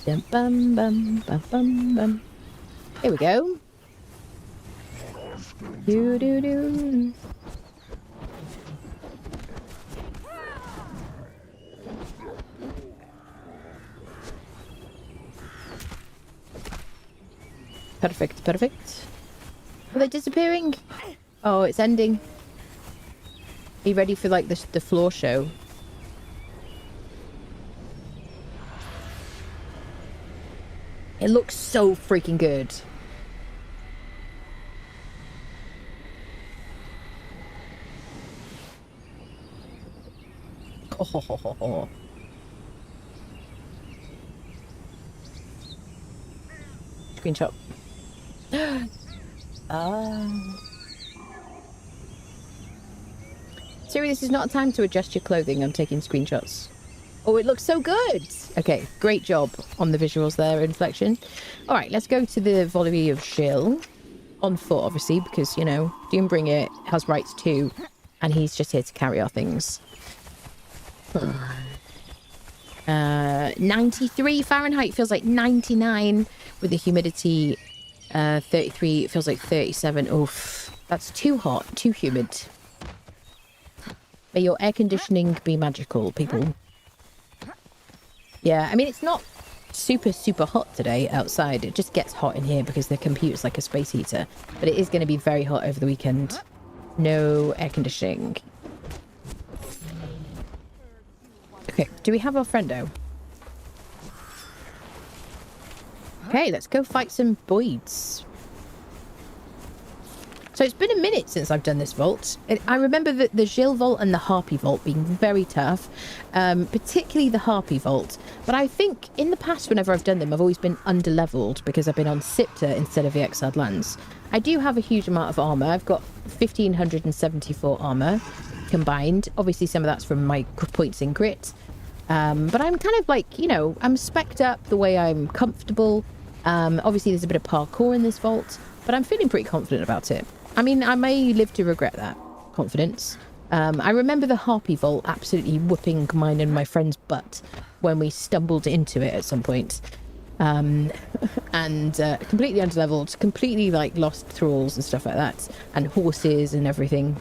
Dum bum bum bum bum bum. Here we go. Do do do. Perfect, perfect. Are they disappearing? Oh, it's ending. Are you ready for like the floor show? It looks so freaking good. Oh. Screenshot. Siri, this is not a time to adjust your clothing. I'm taking screenshots. Oh, it looks so good. Okay, great job on the visuals there, Inflection. All right, let's go to the Volary of Jhil. On foot, obviously, because, you know, Doombringer has rights too, and he's just here to carry our things. 93 Fahrenheit feels like 99 with the humidity 33, it feels like 37. Oof, that's too hot, too humid. May your air conditioning be magical, people. Yeah, I mean, it's not super hot today outside. It just gets hot in here because the computer's like a space heater. But it is going to be very hot over the weekend. No air conditioning. Okay, do we have our friendo? Okay, let's go fight some boids. So it's been a minute since I've done this vault. I remember the Jhil vault and the Harpy vault being very tough, particularly the Harpy vault. But I think in the past, whenever I've done them, I've always been under-leveled because I've been on Siptah instead of the Exiled Lands. I do have a huge amount of armor. I've got 1,574 armor combined. Obviously, some of that's from my points in grit. But I'm kind of like, you know, I'm spec'd up the way I'm comfortable. Obviously, there's a bit of parkour in this vault, but I'm feeling pretty confident about it. I mean, I may live to regret that confidence. I remember the Harpy Vault absolutely whooping mine and my friend's butt when we stumbled into it at some point. And completely underleveled, completely like lost thralls and stuff like that, and horses and everything.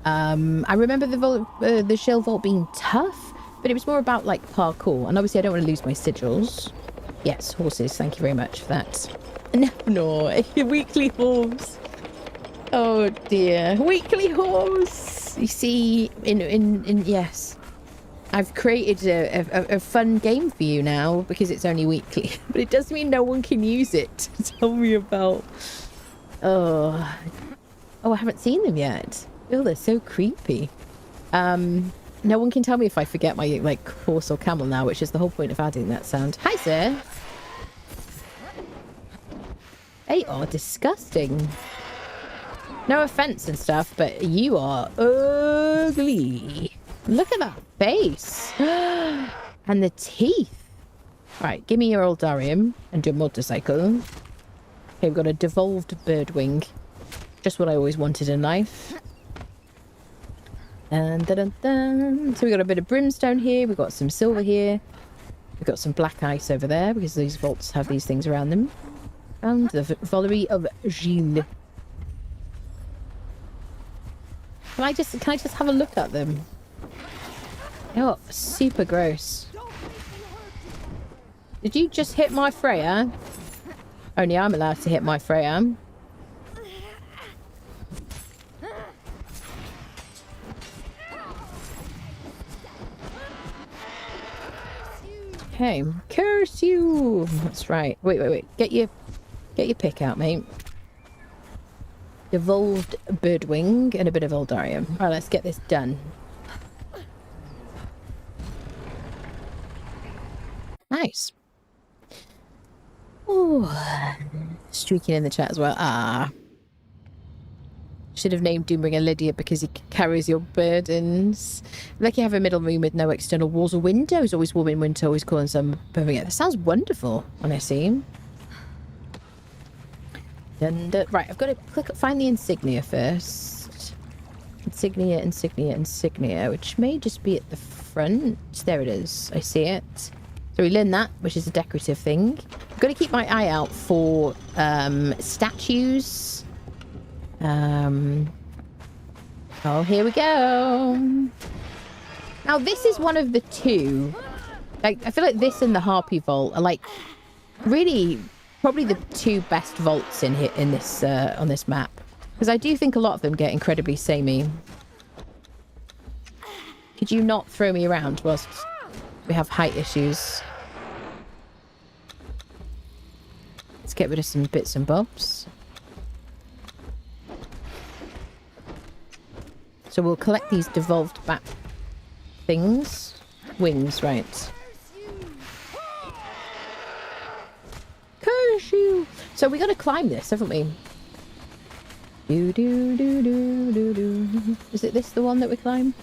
I remember the Shell Vault being tough, but it was more about like parkour, and obviously I don't want to lose my sigils. Yes, horses, thank you very much for that. No, weekly horse. Oh dear, weekly horse. You see, yes, I've created a fun game for you now because it's only weekly, but it does mean no one can use it to tell me about. Oh, I haven't seen them yet. Oh, they're so creepy. No one can tell me if I forget my like horse or camel now, which is the whole point of adding that sound. Hi, sir. They are disgusting. No offense and stuff, but you are ugly. Look at that face. And the teeth. Right, give me your Oldarium and your motorcycle. Okay, we've got a devolved bird wing. Just what I always wanted in life. Dun, dun, dun, dun. So we've got a bit of brimstone here. We've got some silver here. We've got some black ice over there because these vaults have these things around them. And the Volary of Jhil. Can I just have a look at them? Oh, super gross. Did you just hit my Freya? Only I'm allowed to hit my Freya. Okay, curse you. That's right. Wait. Get your pick out, mate. Devolved birdwing and a bit of Oldarium. Alright, let's get this done. Nice. Oh, streaking in the chat as well. Ah. Should have named Doombringer Lydia because he carries your burdens. Like you have a middle room with no external walls or windows. Always warm in winter, always cool in summer. That sounds wonderful, honestly. Right, I've got to find the insignia first. Insignia, which may just be at the front. There it is. I see it. So we learn that, which is a decorative thing. I've got to keep my eye out for statues. Oh, here we go. Now, this is one of the two. Like, I feel like this and the Harpy Vault are like really probably the two best vaults in here in this on this map, because I do think a lot of them get incredibly samey. Could you not throw me around whilst we have height issues? Let's get rid of some bits and bobs. So we'll collect these devolved back things. Wings, right. Curse you! So we got to climb this, haven't we? Do. Is it this the one that we climb?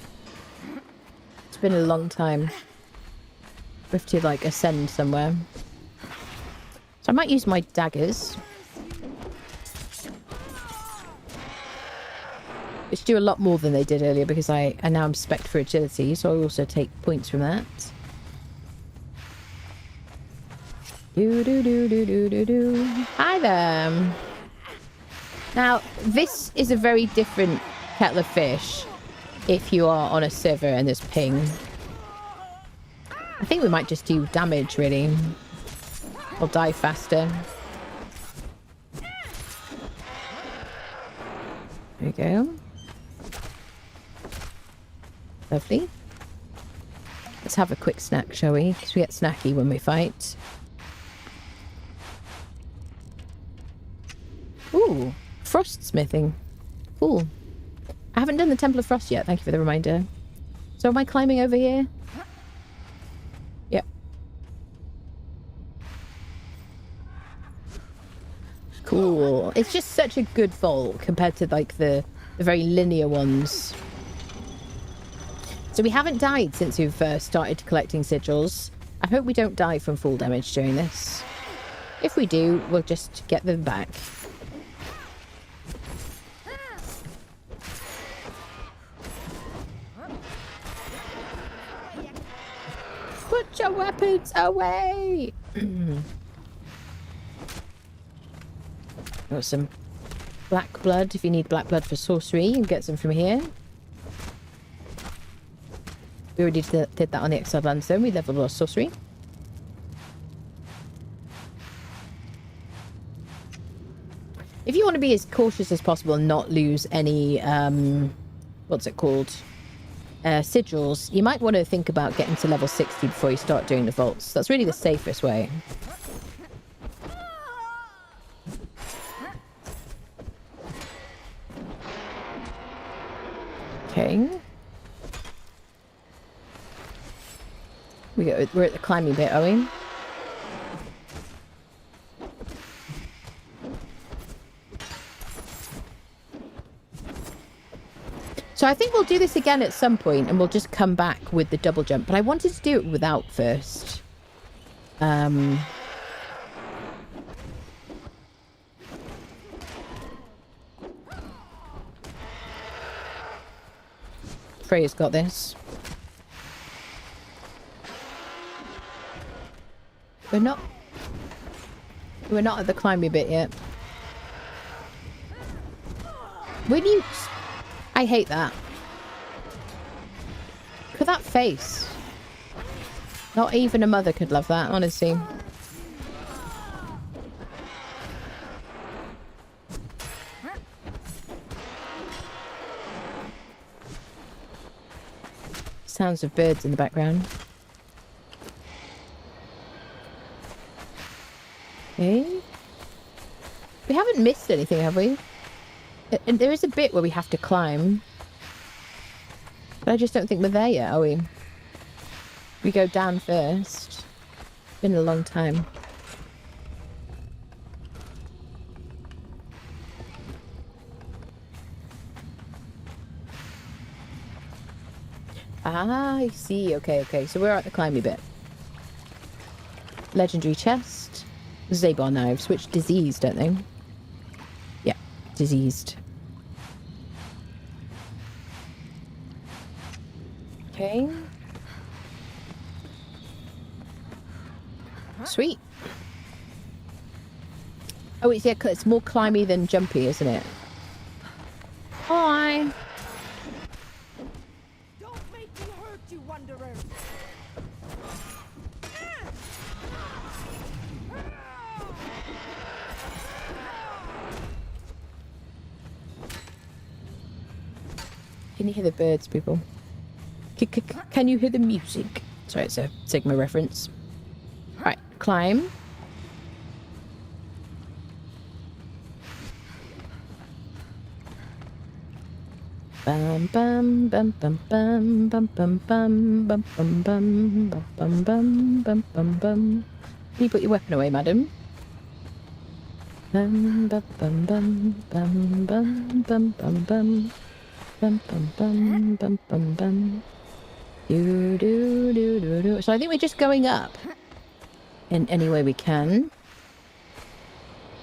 It's been a long time. We have to like ascend somewhere. So I might use my daggers. Which do a lot more than they did earlier because I now am spec'd for agility, so I also take points from that. Hi there. Now, this is a very different kettle of fish if you are on a server and there's ping. I think we might just do damage, really. Or die faster. There we go. Lovely. Let's have a quick snack, shall we? Because we get snacky when we fight. Ooh, frost smithing. Cool. I haven't done the Temple of Frost yet. Thank you for the reminder. So am I climbing over here? Yep. Cool. It's just such a good vault compared to like the very linear ones. So we haven't died since we've started collecting sigils. I hope we don't die from full damage during this. If we do, we'll just get them back. Put your weapons away! Got some black blood. If you need black blood for sorcery, you can get some from here. We already did that on the Exiled Lands, though. We leveled our sorcery. If you want to be as cautious as possible and not lose any, what's it called? Sigils, you might want to think about getting to level 60 before you start doing the vaults. That's really the safest way. Okay. We're at the climbing bit, are we? So I think we'll do this again at some point and we'll just come back with the double jump. But I wanted to do it without first. Freya's got this. We're not at the climbing bit yet. When you... I hate that. Look at that face. Not even a mother could love that, honestly. Sounds of birds in the background. Okay. We haven't missed anything, have we? And there is a bit where we have to climb. But I just don't think we're there yet, are we? We go down first. It's been a long time. Ah, I see. Okay, okay. So we're at the climbing bit. Legendary chest. Zabar knives, which disease, don't they? Yeah, diseased. Okay. Sweet. Oh, it's more climby than jumpy, isn't it? Hi. Don't make me hurt you, wanderer. Can you hear the birds, people? Can you hear the music? Sorry, it's a Sigma reference. Right, climb. Bum bum bum bum bum bum bum bum bum bum bum bum bum bum bum bum. Can you put your weapon away, madam? Bum bum bum bum bum bum bum bum bum bum bum bum bum bum bum. Do do do do do. So I think we're just going up in any way we can.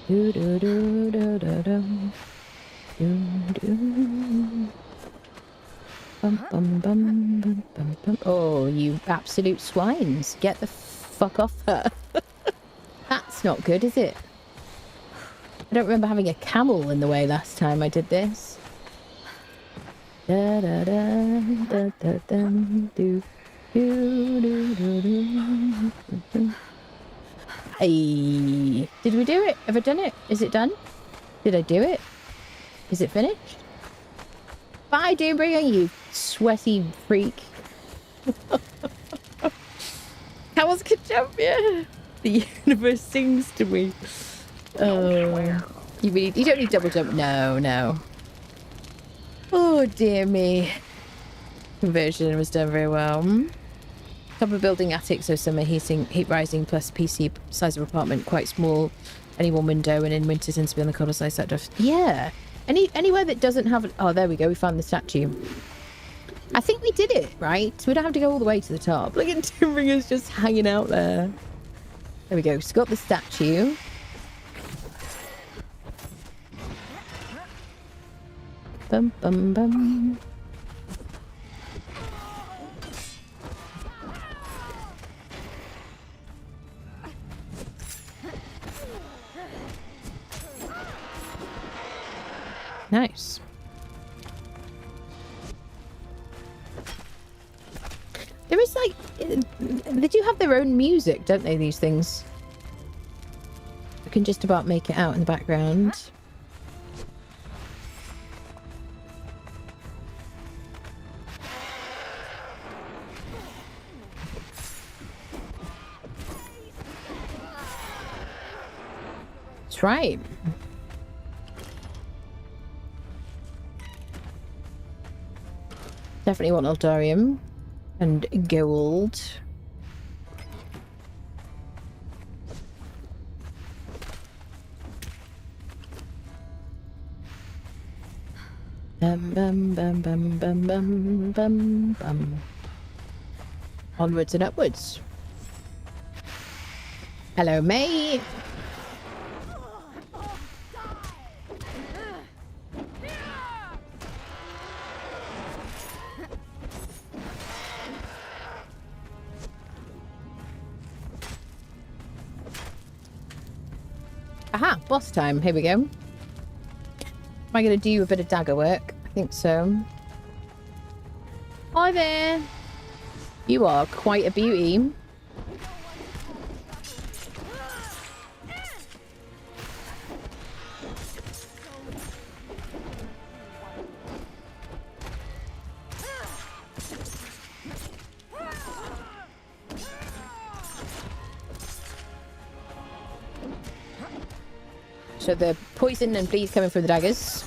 Do do do do do do. Do do. Bum bum bum bum bum bum. Oh, you absolute swines! Get the fuck off her. That's not good, is it? I don't remember having a camel in the way last time I did this. Da da da da da da do do do do do. Hey, did we do it? Have I done it? Is it done? Did I do it? Is it finished? Bye, Doombringer, you sweaty freak. Camels can jump, yeah. The universe sings to me. Oh, you don't need double jump. No, no. Oh dear me. Conversion was done very well. Top of building attic, so summer heat rising plus PC size of apartment quite small. Any one window, and in winter tends to be on the colder side. Yeah. Anywhere that doesn't have... Oh, there we go. We found the statue. I think we did it, right? So we don't have to go all the way to the top. Look at Timbringer's just hanging out there. There we go. It's got the statue. Bum, bum, bum. Nice. There is like, they do have their own music, don't they, these things? I can just about make it out in the background. That's right. Definitely want Eldarium and gold. Bum bum bum bum bum bum bum bum. Onwards and upwards. Hello, mate. Aha, boss time. Here we go. Am I going to do a bit of dagger work? I think so. Hi there. You are quite a beauty. So the poison and bleed's coming from the daggers.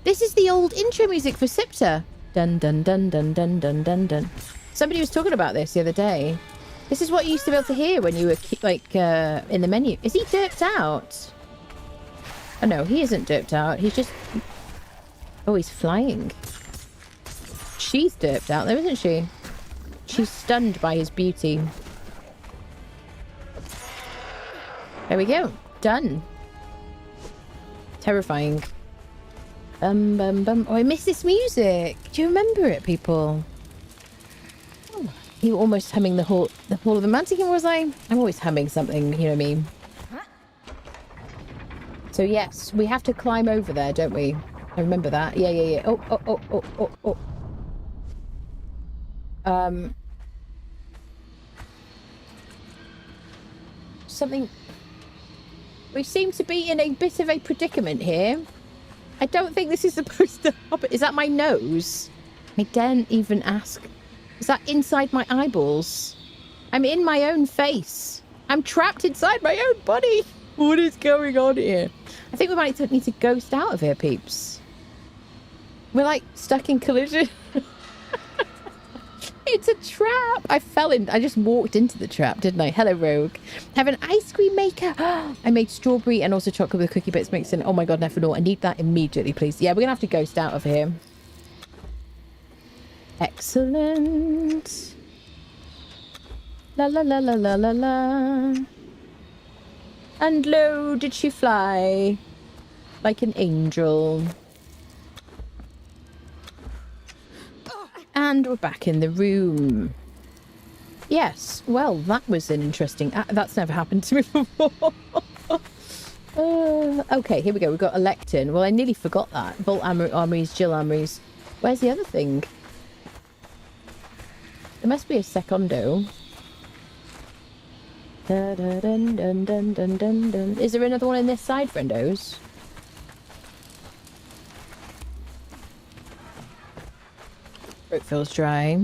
This is the old intro music for Siptah. Dun dun dun dun dun dun dun dun. Somebody was talking about this the other day. This is what you used to be able to hear when you were like in the menu. Is he derped out? Oh no, he isn't derped out. He's just... Oh, he's flying. She's derped out though, isn't she? She's stunned by his beauty. There we go. Done. Terrifying. Bum bum bum. Oh, I miss this music. Do you remember it, people? Oh, you were almost humming the Hall of the Manticore, was I? I'm always humming something, you know what I mean? So yes, we have to climb over there, don't we? I remember that. Yeah, yeah, yeah. Oh, oh, oh, oh, oh, oh. Something... We seem to be in a bit of a predicament here. I don't think this is supposed to happen. Is that my nose? I daren't even ask. Is that inside my eyeballs? I'm in my own face. I'm trapped inside my own body. What is going on here? I think we might need to ghost out of here, peeps. We're like stuck in collision. It's a trap. I just walked into the trap, didn't I? Hello, Rogue. Have an ice cream maker. I made strawberry and also chocolate with cookie bits mixed in. Oh my god, Nefanor, I need that immediately, please. Yeah, we're gonna have to ghost out of here. Excellent. La la la la la la la. And lo, did she fly like an angel. And we're back in the room. Yes, well, that was an interesting... that's never happened to me before. Okay, here we go. We've got a lectern. Well, I nearly forgot that. Volt armories, Jhil armories. Where's the other thing? There must be a secondo. Da, da, dun, dun, dun, dun, dun, dun. Is there another one in this side, friendos? Throat feels dry.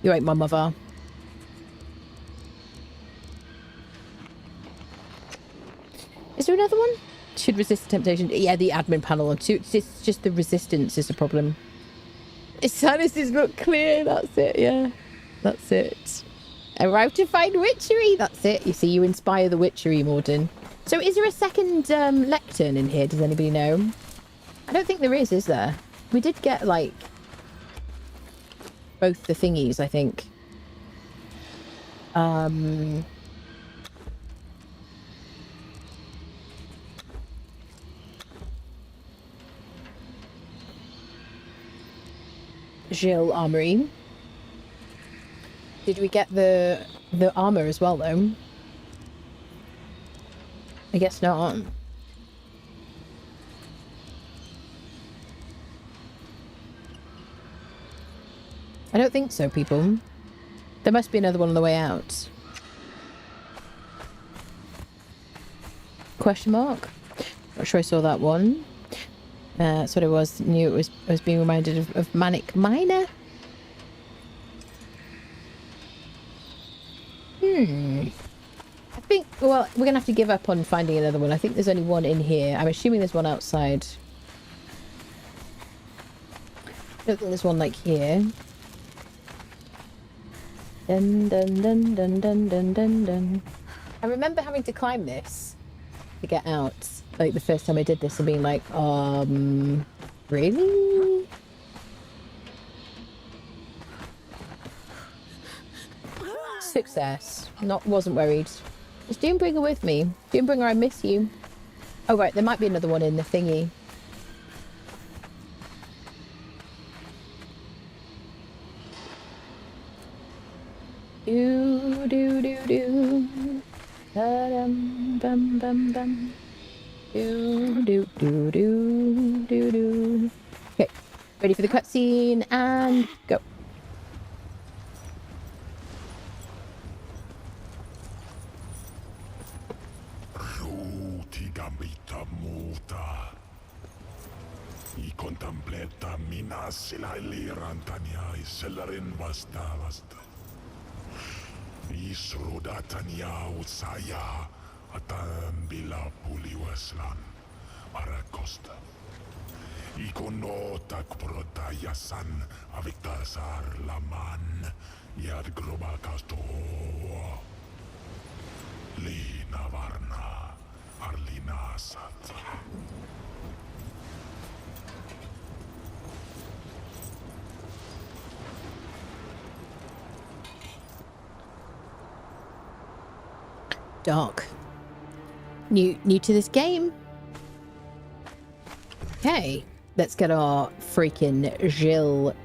You ate my mother. Is there another one? Should resist temptation. Yeah, the admin panel on two. It's just the resistance is the problem. His sinus is not clear. That's it. Yeah, that's it. Arrive to find witchery. That's it. You see, you inspire the witchery, Morden. So, is there a second lectern in here? Does anybody know? I don't think there is there? We did get like both the thingies, I think. Jhil Armory. Did we get the armor as well, though? I guess not. I don't think so, people. There must be another one on the way out. Question mark? Not sure I saw that one. That's what it was. Knew it was. I was being reminded of Manic Miner. I think, well, we're gonna have to give up on finding another one. I think there's only one in here. I'm assuming there's one outside. I don't think there's one like here. Dun dun dun dun dun dun dun dun. I remember having to climb this to get out. Like the first time I did this and being like, really? Success. Wasn't worried. Is Doombringer with me? Doombringer, I miss you. Oh right, there might be another one in the thingy. Do do do do. Ba-dum, bum bum bum. Do do do do do do. Okay, ready for the cutscene and go. I contempleta minas sila ilirantania iselarin vasta. Isrudatania utsaya atambila puliwaslan maracosta. Ikonotak protayasan aviktasar laman yad grobacasto. Lina varna arlina sat. Dark. New to this game. Okay, let's get our freaking Jhil.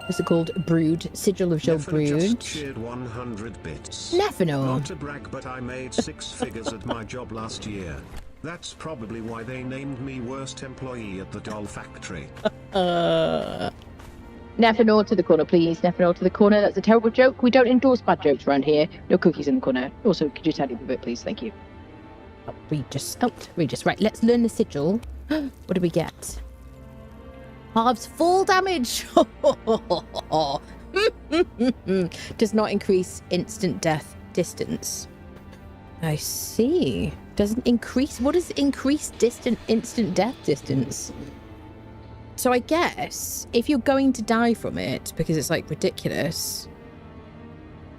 What's it called? Brood. Sigil of Jhil Brood. Just cheered 100 bits. Nefanor. Not to brag, but I made 6 figures at my job last year. That's probably why they named me worst employee at the doll factory. Nefanor to the corner, please. Nefanor to the corner. That's a terrible joke. We don't endorse bad jokes around here. No cookies in the corner. Also, could you tidy up a bit, please? Thank you. Oh, Regis. Right, let's learn the sigil. What do we get? Halves fall damage. Does not increase instant death distance. I see. Doesn't increase. What is increased instant death distance? So I guess if you're going to die from it because it's like ridiculous,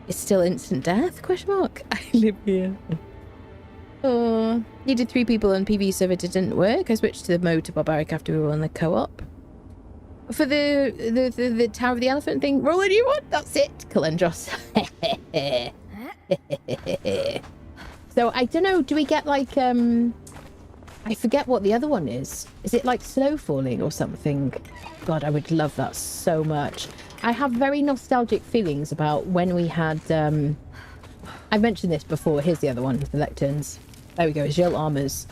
it's still instant death? Question mark. I live here. Oh, needed 3 people on PvE server, didn't work. I switched to the mode to barbaric after we were on the co-op. For the Tower of the Elephant thing, roll a new one. That's it. Kalendros. So I don't know. Do we get like I forget what the other one is. Is it like slow falling or something? God, I would love that so much. I have very nostalgic feelings about when we had... I mentioned this before. Here's the other one, the lecterns. There we go, Jhil Armors.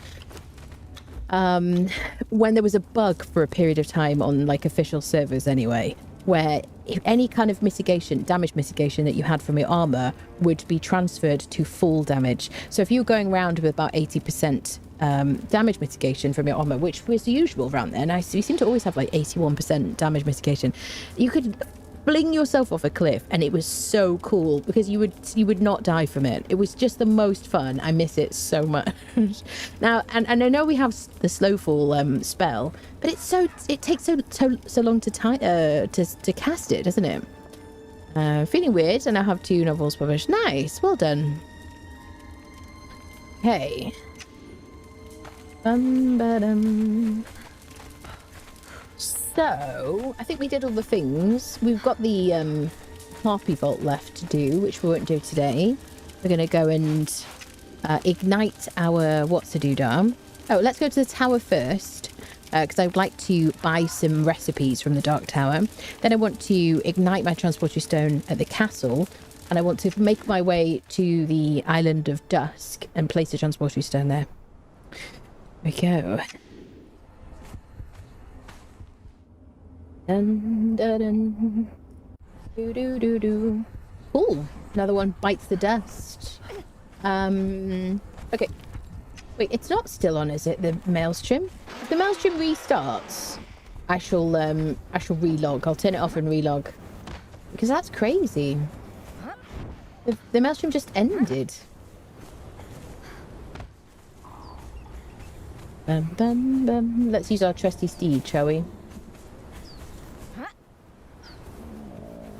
When there was a bug for a period of time on like official servers anyway, where if any kind of mitigation, damage mitigation that you had from your armor would be transferred to full damage. So if you were going around with about 80% damage mitigation from your armor, which was the usual around there, and we seem to always have like 81% damage mitigation, you could fling yourself off a cliff and it was so cool because you would not die from it. It was just the most fun. I miss it so much. Now, and I know we have the slow fall spell, but it takes so long to cast it, doesn't it? Feeling weird, and I have 2 novels published. Nice, well done. Okay. So, I think we did all the things. We've got the Harpy Vault left to do, which we won't do today. We're going to go and ignite our what's-a-doo-dah. Oh, let's go to the tower first. because I would like to buy some recipes from the Dark Tower. Then I want to ignite my transporter stone at the castle, and I want to make my way to the Island of Dusk and place the transporter stone there. There we go. Dun, dun, dun. Do, do, do, do. Ooh, another one bites the dust. Okay. Wait, it's not still on, is it? The maelstrom? If the maelstrom restarts, I shall relog. I'll turn it off and relog. Because that's crazy. The maelstrom just ended. Bum, bum, bum. Let's use our trusty steed, shall we?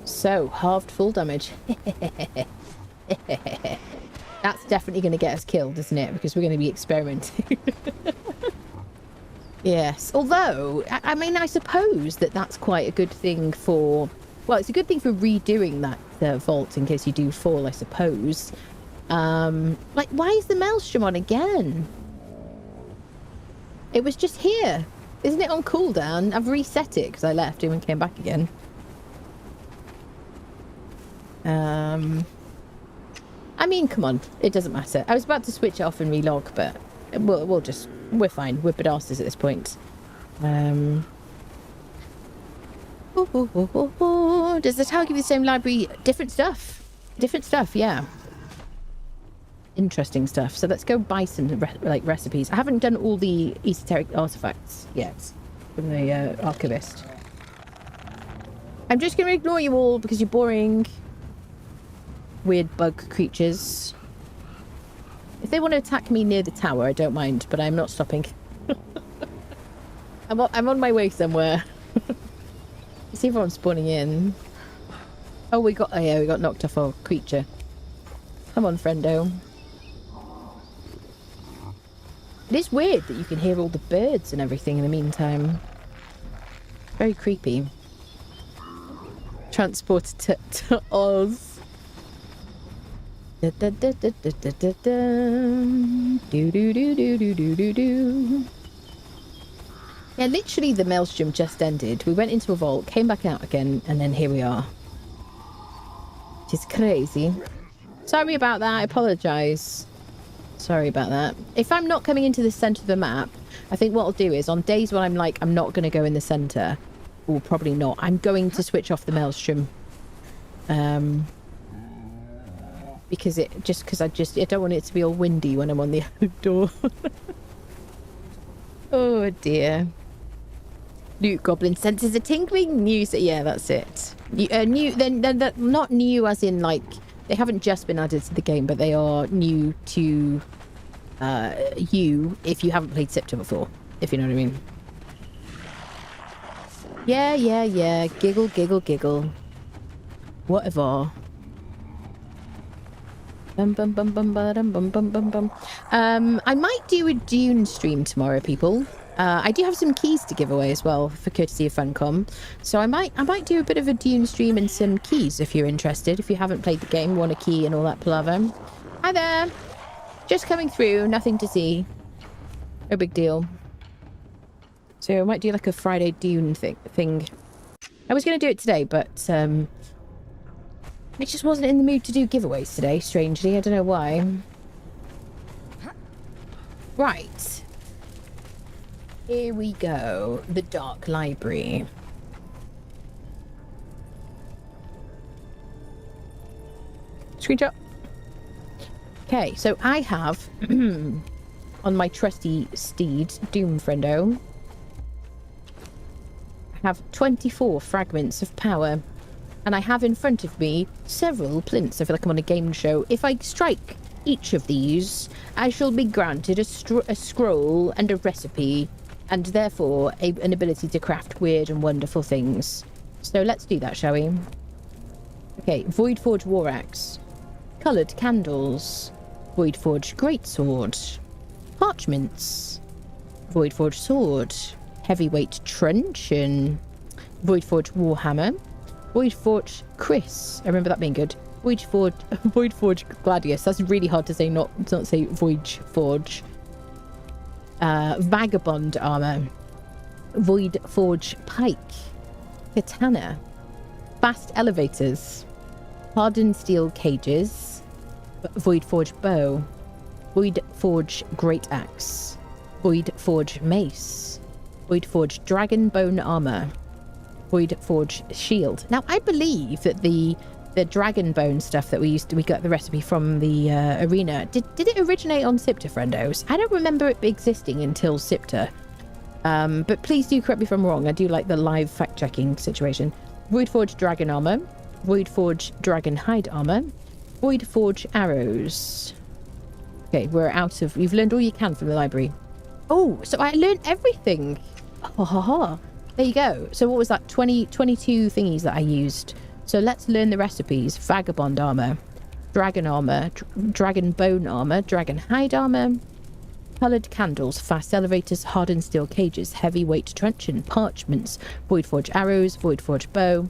So, halved full damage. That's definitely going to get us killed, isn't it? Because we're going to be experimenting. Yes. Although, I mean, I suppose that's quite a good thing for... Well, it's a good thing for redoing that vault in case you do fall, I suppose. Like, why is the maelstrom on again? It was just here. Isn't it on cooldown? I've reset it because I left and came back again. I mean, come on, it doesn't matter. I was about to switch it off and relog, but we're fine. We're badasses at this point. Does the tower give you the same library? Different stuff. Different stuff, yeah. Interesting stuff. So let's go buy some recipes. I haven't done all the esoteric artifacts yet from the archivist. I'm just going to ignore you all because you're boring. Weird bug creatures. If they want to attack me near the tower, I don't mind, but I'm not stopping. I'm on my way somewhere. Let's see if I'm spawning in. Oh, we got knocked off our creature. Come on, friendo. It is weird that you can hear all the birds and everything in the meantime. Very creepy. Transport to Oz. Da, da, da, da, da, da, da, da. Do, do, do, do, do, do, do, do. Yeah, literally the maelstrom just ended. We went into a vault, came back out again, and then here we are. Which is crazy. Sorry about that. I apologise. Sorry about that. If I'm not coming into the centre of the map, I think what I'll do is on days when I'm like, I'm not going to go in the centre, or probably not, I'm going to switch off the maelstrom. Because I don't want it to be all windy when I'm on the outdoor. Oh dear. Loot goblin senses a tingling news. Yeah, that's it. They're not new as in like they haven't just been added to the game, but they are new to you if you haven't played Siptah before, if you know what I mean. Yeah. Giggle, giggle, giggle. Whatever. I might do a Dune stream tomorrow, people. I do have some keys to give away as well for courtesy of Funcom. So I might do a bit of a Dune stream and some keys if you're interested. If you haven't played the game, want a key and all that palaver. Hi there. Just coming through, nothing to see. No big deal. So I might do like a Friday Dune thing. I was going to do it today, but I just wasn't in the mood to do giveaways today, strangely. I don't know why. Right. Here we go. The Dark Library. Screenshot. Okay, so I have on my trusty steed, Doom Friendo, I have 24 fragments of power. And I have in front of me several plinths. I feel like I'm on a game show. If I strike each of these, I shall be granted a scroll and a recipe, and therefore an ability to craft weird and wonderful things. So let's do that, shall we? Okay, Voidforge War Axe. Coloured candles. Voidforge Greatsword. Parchments. Voidforge Sword. Heavyweight Truncheon. Voidforge Warhammer. Voidforge Chris. I remember that being good. Voidforge Gladius. That's really hard to say, not say Voidforge. Vagabond armor. Void Forge Pike. Katana. Fast elevators. Hardened steel cages. Void Forge Bow. Void Forge Great Axe. Void Forge Mace. Void Forge Dragon Bone Armor. Void Forge Shield. Now, I believe that the dragon bone stuff that we got the recipe from the arena, did it originate on Siptah, friendos? I don't remember it existing until Siptah. But please do correct me if I'm wrong. I do like the live fact-checking situation. Void Forge Dragon Armor. Void Forge Dragon Hide Armor. Void Forge Arrows. Okay, you've learned all you can from the library. Oh, so I learned everything. Ha ha ha. There you go. So what was that? 22 thingies that I used. So let's learn the recipes. Vagabond armor, dragon armor, dragon bone armor, dragon hide armor, coloured candles, fast elevators, hardened steel cages, heavyweight truncheon, parchments, void forge arrows, void forge bow,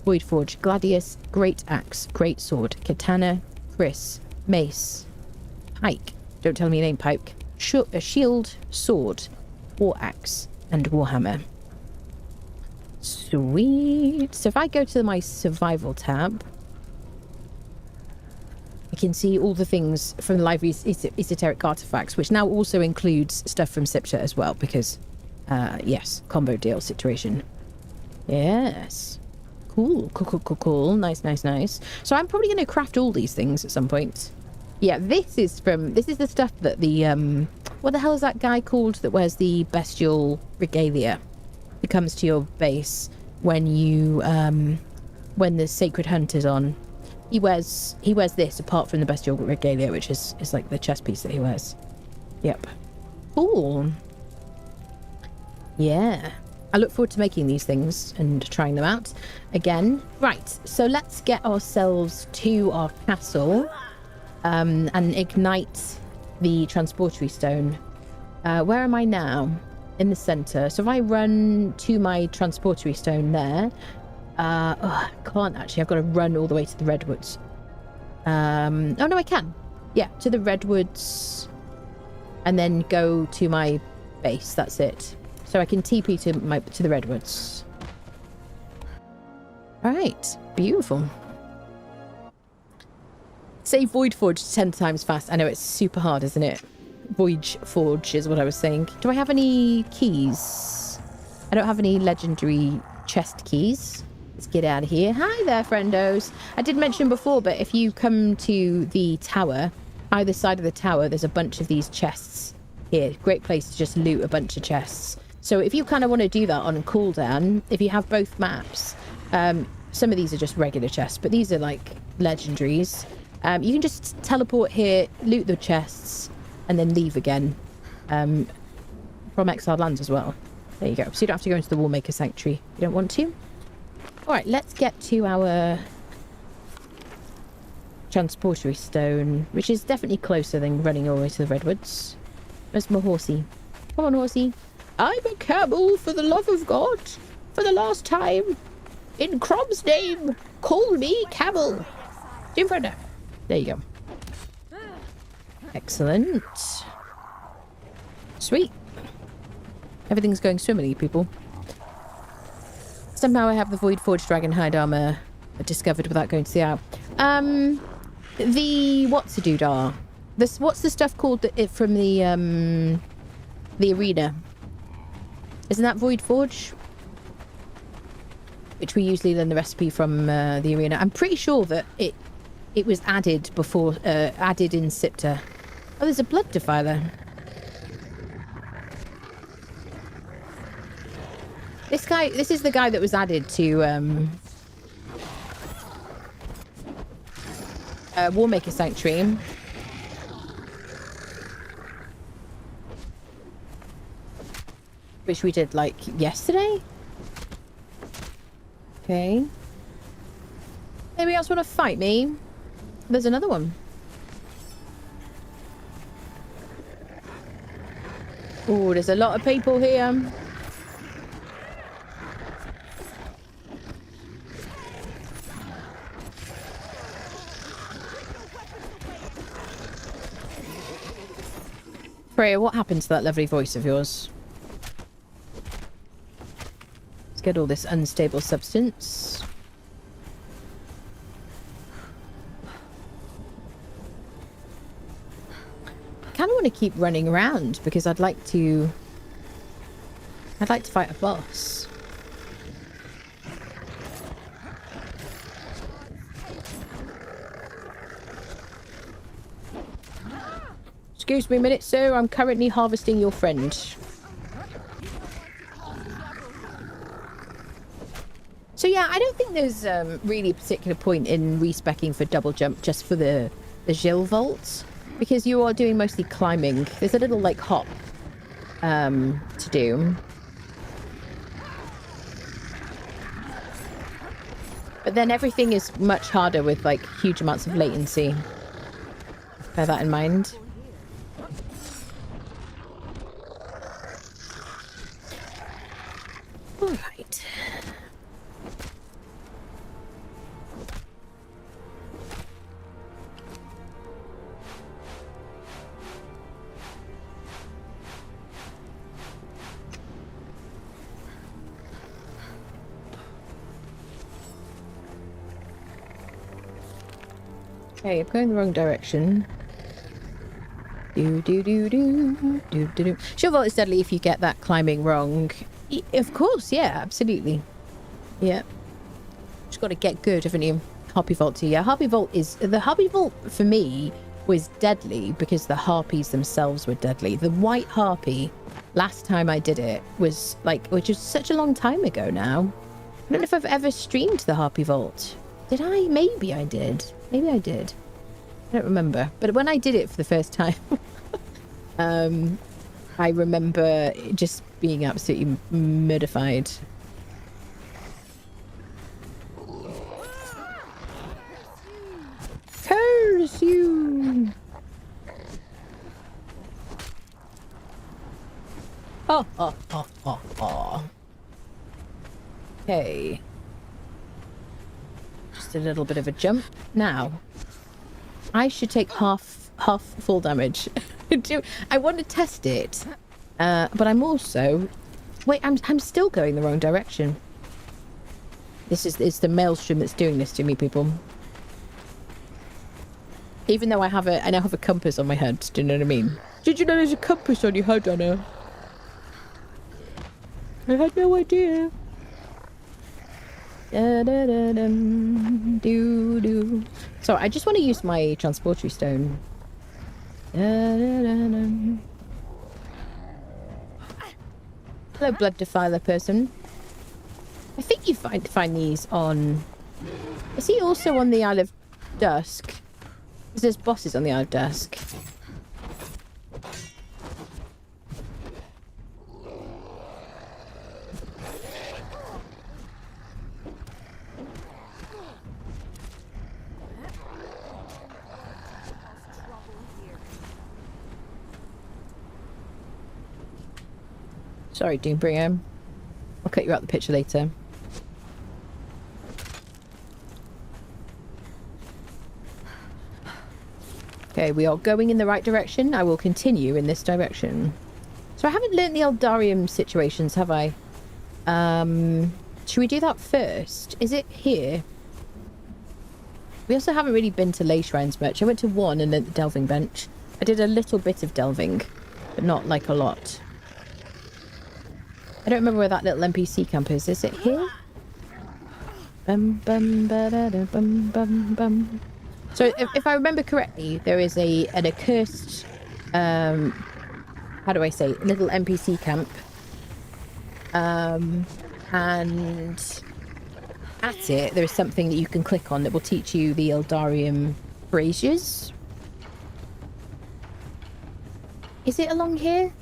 void forge gladius, great axe, great sword, katana, kris, mace, pike. Don't tell me your name, pike. A shield, sword, war axe, and warhammer. Sweet. So if I go to my survival tab, I can see all the things from the library's esoteric artifacts, which now also includes stuff from Siptah as well, because, yes, combo deal situation. Yes. Cool. Cool. Nice. So I'm probably going to craft all these things at some point. Yeah, this is the stuff that the, what the hell is that guy called that wears the bestial regalia? It comes to your base when you when the sacred hunt is on. He wears this apart from the bestial regalia, which is like the chest piece that he wears. Yep. Cool. Yeah. I look forward to making these things and trying them out again. Right, so let's get ourselves to our castle and ignite the transportory stone. Where am I now? In the center. So if I run to my transportory stone there, I can't actually. I've got to run all the way to the redwoods. Oh no, I can. Yeah, to the redwoods, and then go to my base. That's it. So I can TP to the redwoods. All right, beautiful. Say Void Forge 10 times fast. I know it's super hard, isn't it? Void Forge is what I was saying. Do I have any keys? I don't have any legendary chest keys. Let's get out of here. Hi there, friendos. I did mention before, but if you come to the tower, either side of the tower, there's a bunch of these chests here. Great place to just loot a bunch of chests. So if you kind of want to do that on cooldown, if you have both maps, some of these are just regular chests, but these are like legendaries. You can just teleport here, loot the chests, and then leave again from Exiled Lands as well. There you go. So you don't have to go into the Warmaker Sanctuary if you don't want to. Alright, let's get to our transportory stone, which is definitely closer than running all the way to the redwoods. Where's my horsey? Come on, horsey. I'm a camel for the love of God. For the last time. In Crom's name, call me camel. There you go. Excellent. Sweet. Everything's going swimmingly, people. Somehow I have the Void Forge Dragon Hide Armor discovered without going to the owl. The what's-a-doodah? What's the stuff called from the arena? Isn't that Void Forge? Which we usually learn the recipe from the arena. I'm pretty sure that it was added before, added in Siptah. Oh, there's a blood defiler. This is the guy that was added to Warmaker Sanctuary. Which we did like yesterday. Okay. Anybody else want to fight me? There's another one. Oh, there's a lot of people here. Freya, what happened to that lovely voice of yours? get all this unstable substance. I kind of want to keep running around because I'd like to fight a boss. Excuse me a minute, sir. I'm currently harvesting your friend. So yeah, I don't think there's really a particular point in respecking for double jump just for the Jhil vault, because you are doing mostly climbing. There's a little like hop to do. But then everything is much harder with like huge amounts of latency. Bear that in mind. All right. Okay, I'm going the wrong direction. Sure, vault is deadly if you get that climbing wrong. Of course, yeah, absolutely. Yeah. Just got to get good, haven't you? Harpy vault too. Yeah, Harpy vault is... The Harpy vault, for me, was deadly because the harpies themselves were deadly. The white harpy, last time I did it, was like... Which was such a long time ago now. I don't know if I've ever streamed the Harpy vault. Did I? Maybe I did. Maybe I did. I don't remember. But when I did it for the first time, I remember just being absolutely mortified. Curse you! Oh, oh, oh, oh, oh. Okay. Just a little bit of a jump. Now, I should take half full damage. I want to test it, but I'm also... Wait, I'm still going the wrong direction. It's the maelstrom that's doing this to me, people. Even though I now have a compass on my head. Do you know what I mean? Did you know there's a compass on your head, Anna? I had no idea. So I just want to use my transportory stone. Hello, blood defiler person. I think you find these on... Is he also on the Isle of Dusk? Because there's bosses on the Isle of Dusk. Sorry, Doombringer. I'll cut you out the picture later. Okay, we are going in the right direction. I will continue in this direction. So I haven't learnt the Eldarium situations, have I? Should we do that first? Is it here? We also haven't really been to Ley Shrines much. I went to one and then the Delving Bench. I did a little bit of delving, but not like a lot. I don't remember where that little NPC camp is. Is it here? Bum, bum, ba, da, da, bum, bum, bum. So if I remember correctly, there is an accursed, how do I say, little NPC camp. And at it, there is something that you can click on that will teach you the Eldarium braziers. Is it along here?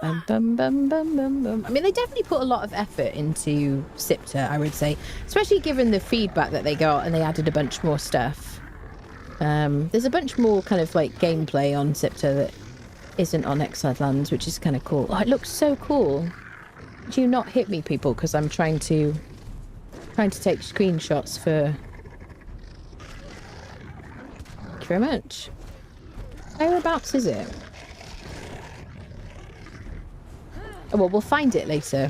Bum, bum, bum, bum, bum, bum. I mean, they definitely put a lot of effort into Siptah, I would say. Especially given the feedback that they got and they added a bunch more stuff. There's a bunch more kind of like gameplay on Siptah that isn't on Exiled Lands, which is kind of cool. Oh, it looks so cool. Do you not hit me, people? Because I'm trying to take screenshots for... Thank you very much. Whereabouts is it? Oh, well, we'll find it later.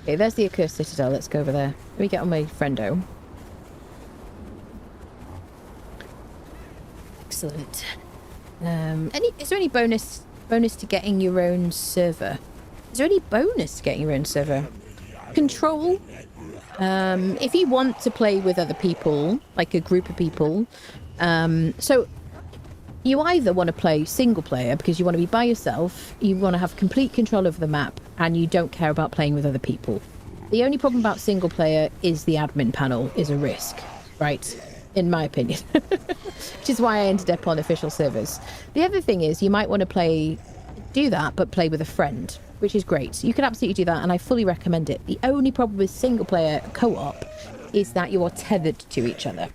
Okay, there's the Accursed Citadel. Let's go over there. Let me get on my friendo. Excellent. Is there any bonus to getting your own server? Is there any bonus to getting your own server? Control. If you want to play with other people, like a group of people, so you either want to play single player because you want to be by yourself, you want to have complete control over the map, and you don't care about playing with other people. The only problem about single player is the admin panel is a risk, right? In my opinion. Which is why I ended up on official servers. The other thing is you might want to do that, but play with a friend, which is great. You can absolutely do that, and I fully recommend it. The only problem with single player co-op is that you are tethered to each other.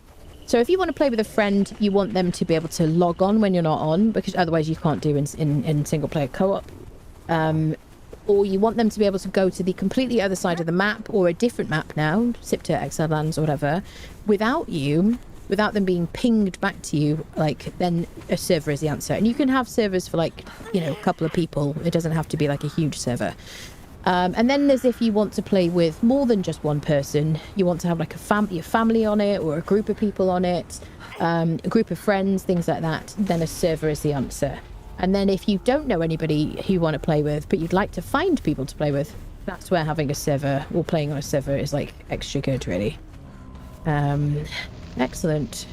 So if you want to play with a friend, you want them to be able to log on when you're not on, because otherwise you can't do in single player co-op. Or you want them to be able to go to the completely other side of the map, or a different map now, Siptah, Exiled Lands, or whatever, without them being pinged back to you, like, then a server is the answer. And you can have servers for, like, you know, a couple of people. It doesn't have to be like a huge server. And then there's if you want to play with more than just one person, you want to have like your family on it, or a group of people on it, a group of friends, things like that, then a server is the answer. And then if you don't know anybody who you want to play with, but you'd like to find people to play with, that's where having a server or playing on a server is like extra good, really. Excellent.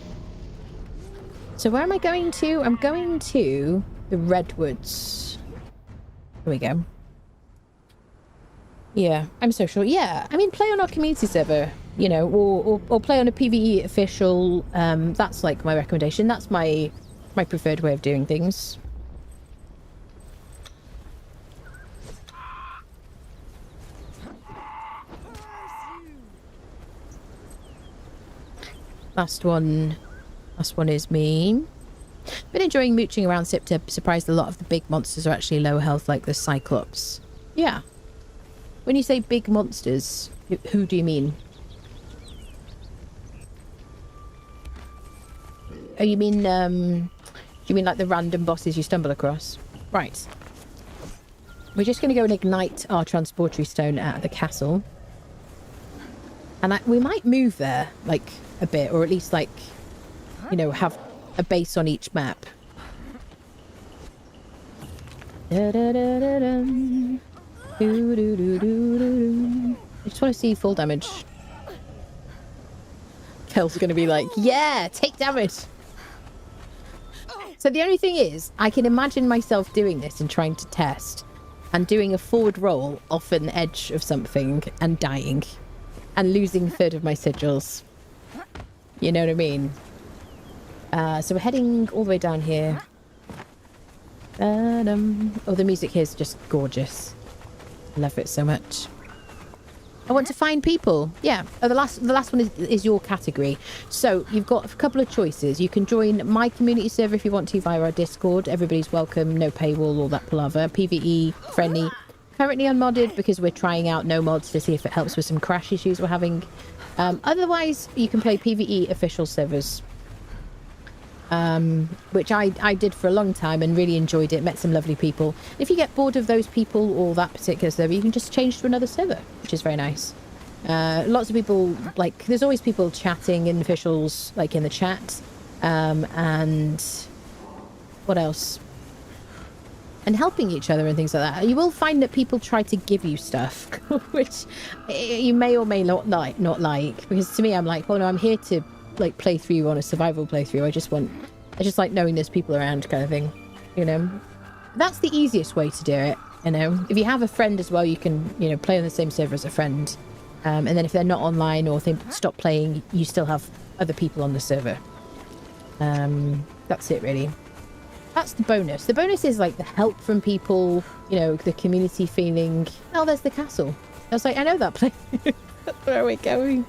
So where am I going to? I'm going to the Redwoods. Here we go. Yeah, I'm so sure. Yeah, I mean, play on our community server, you know, or play on a PvE official. That's like my recommendation. That's my preferred way of doing things. Last one is me. Been enjoying mooching around Siptah. Surprised a lot of the big monsters are actually low health, like the Cyclops. Yeah. When you say big monsters, who do you mean? Oh, you mean like the random bosses you stumble across? Right. We're just going to go and ignite our transportory stone at the castle. And we might move there, like, a bit, or at least, like, you know, have a base on each map. Da-da-da-da-dum. I just want to see full damage. Kel's going to be like, yeah, take damage. So the only thing is, I can imagine myself doing this and trying to test and doing a forward roll off an edge of something and dying and losing a third of my sigils. You know what I mean? So we're heading all the way down here. Oh, the music here is just gorgeous. Love it so much. I want to find people. Yeah. Oh, the last one is your category. So you've got a couple of choices. You can join my community server if you want to via our Discord. Everybody's welcome. No paywall, all that palaver. PvE, friendly. Currently unmodded because we're trying out no mods to see if it helps with some crash issues we're having. Otherwise, you can play PvE official servers. Which I did for a long time and really enjoyed it, met some lovely people. If you get bored of those people or that particular server, you can just change to another server, which is very nice. Lots of people, like, there's always people chatting in officials, like in the chat, and what else? And helping each other and things like that. You will find that people try to give you stuff, which you may or may not like, because to me, I'm like, well, no, I'm here to like play through on a survival playthrough. I just like knowing there's people around, kind of thing, you know. That's the easiest way to do it, you know. If you have a friend as well, you can, you know, play on the same server as a friend, and then if they're not online or if they stop playing, you still have other people on the server. That's it, really. That's the bonus. The bonus is like the help from people, you know, the community feeling. Oh, there's the castle. I was like, I know that place. Where are we going?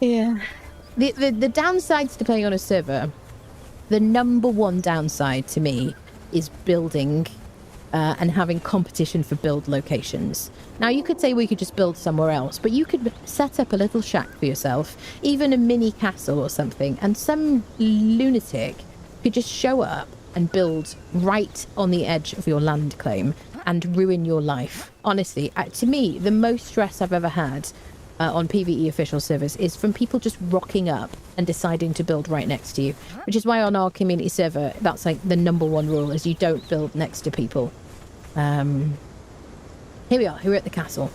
Yeah. The downsides to playing on a server, the number one downside to me is building and having competition for build locations. Now, you could say we could just build somewhere else, but you could set up a little shack for yourself, even a mini castle or something, and some lunatic could just show up and build right on the edge of your land claim and ruin your life. Honestly, to me, the most stress I've ever had on PvE official servers is from people just rocking up and deciding to build right next to you, which is why on our community server, that's like the #1 rule, is you don't build next to people. Here we are, here we're at the castle.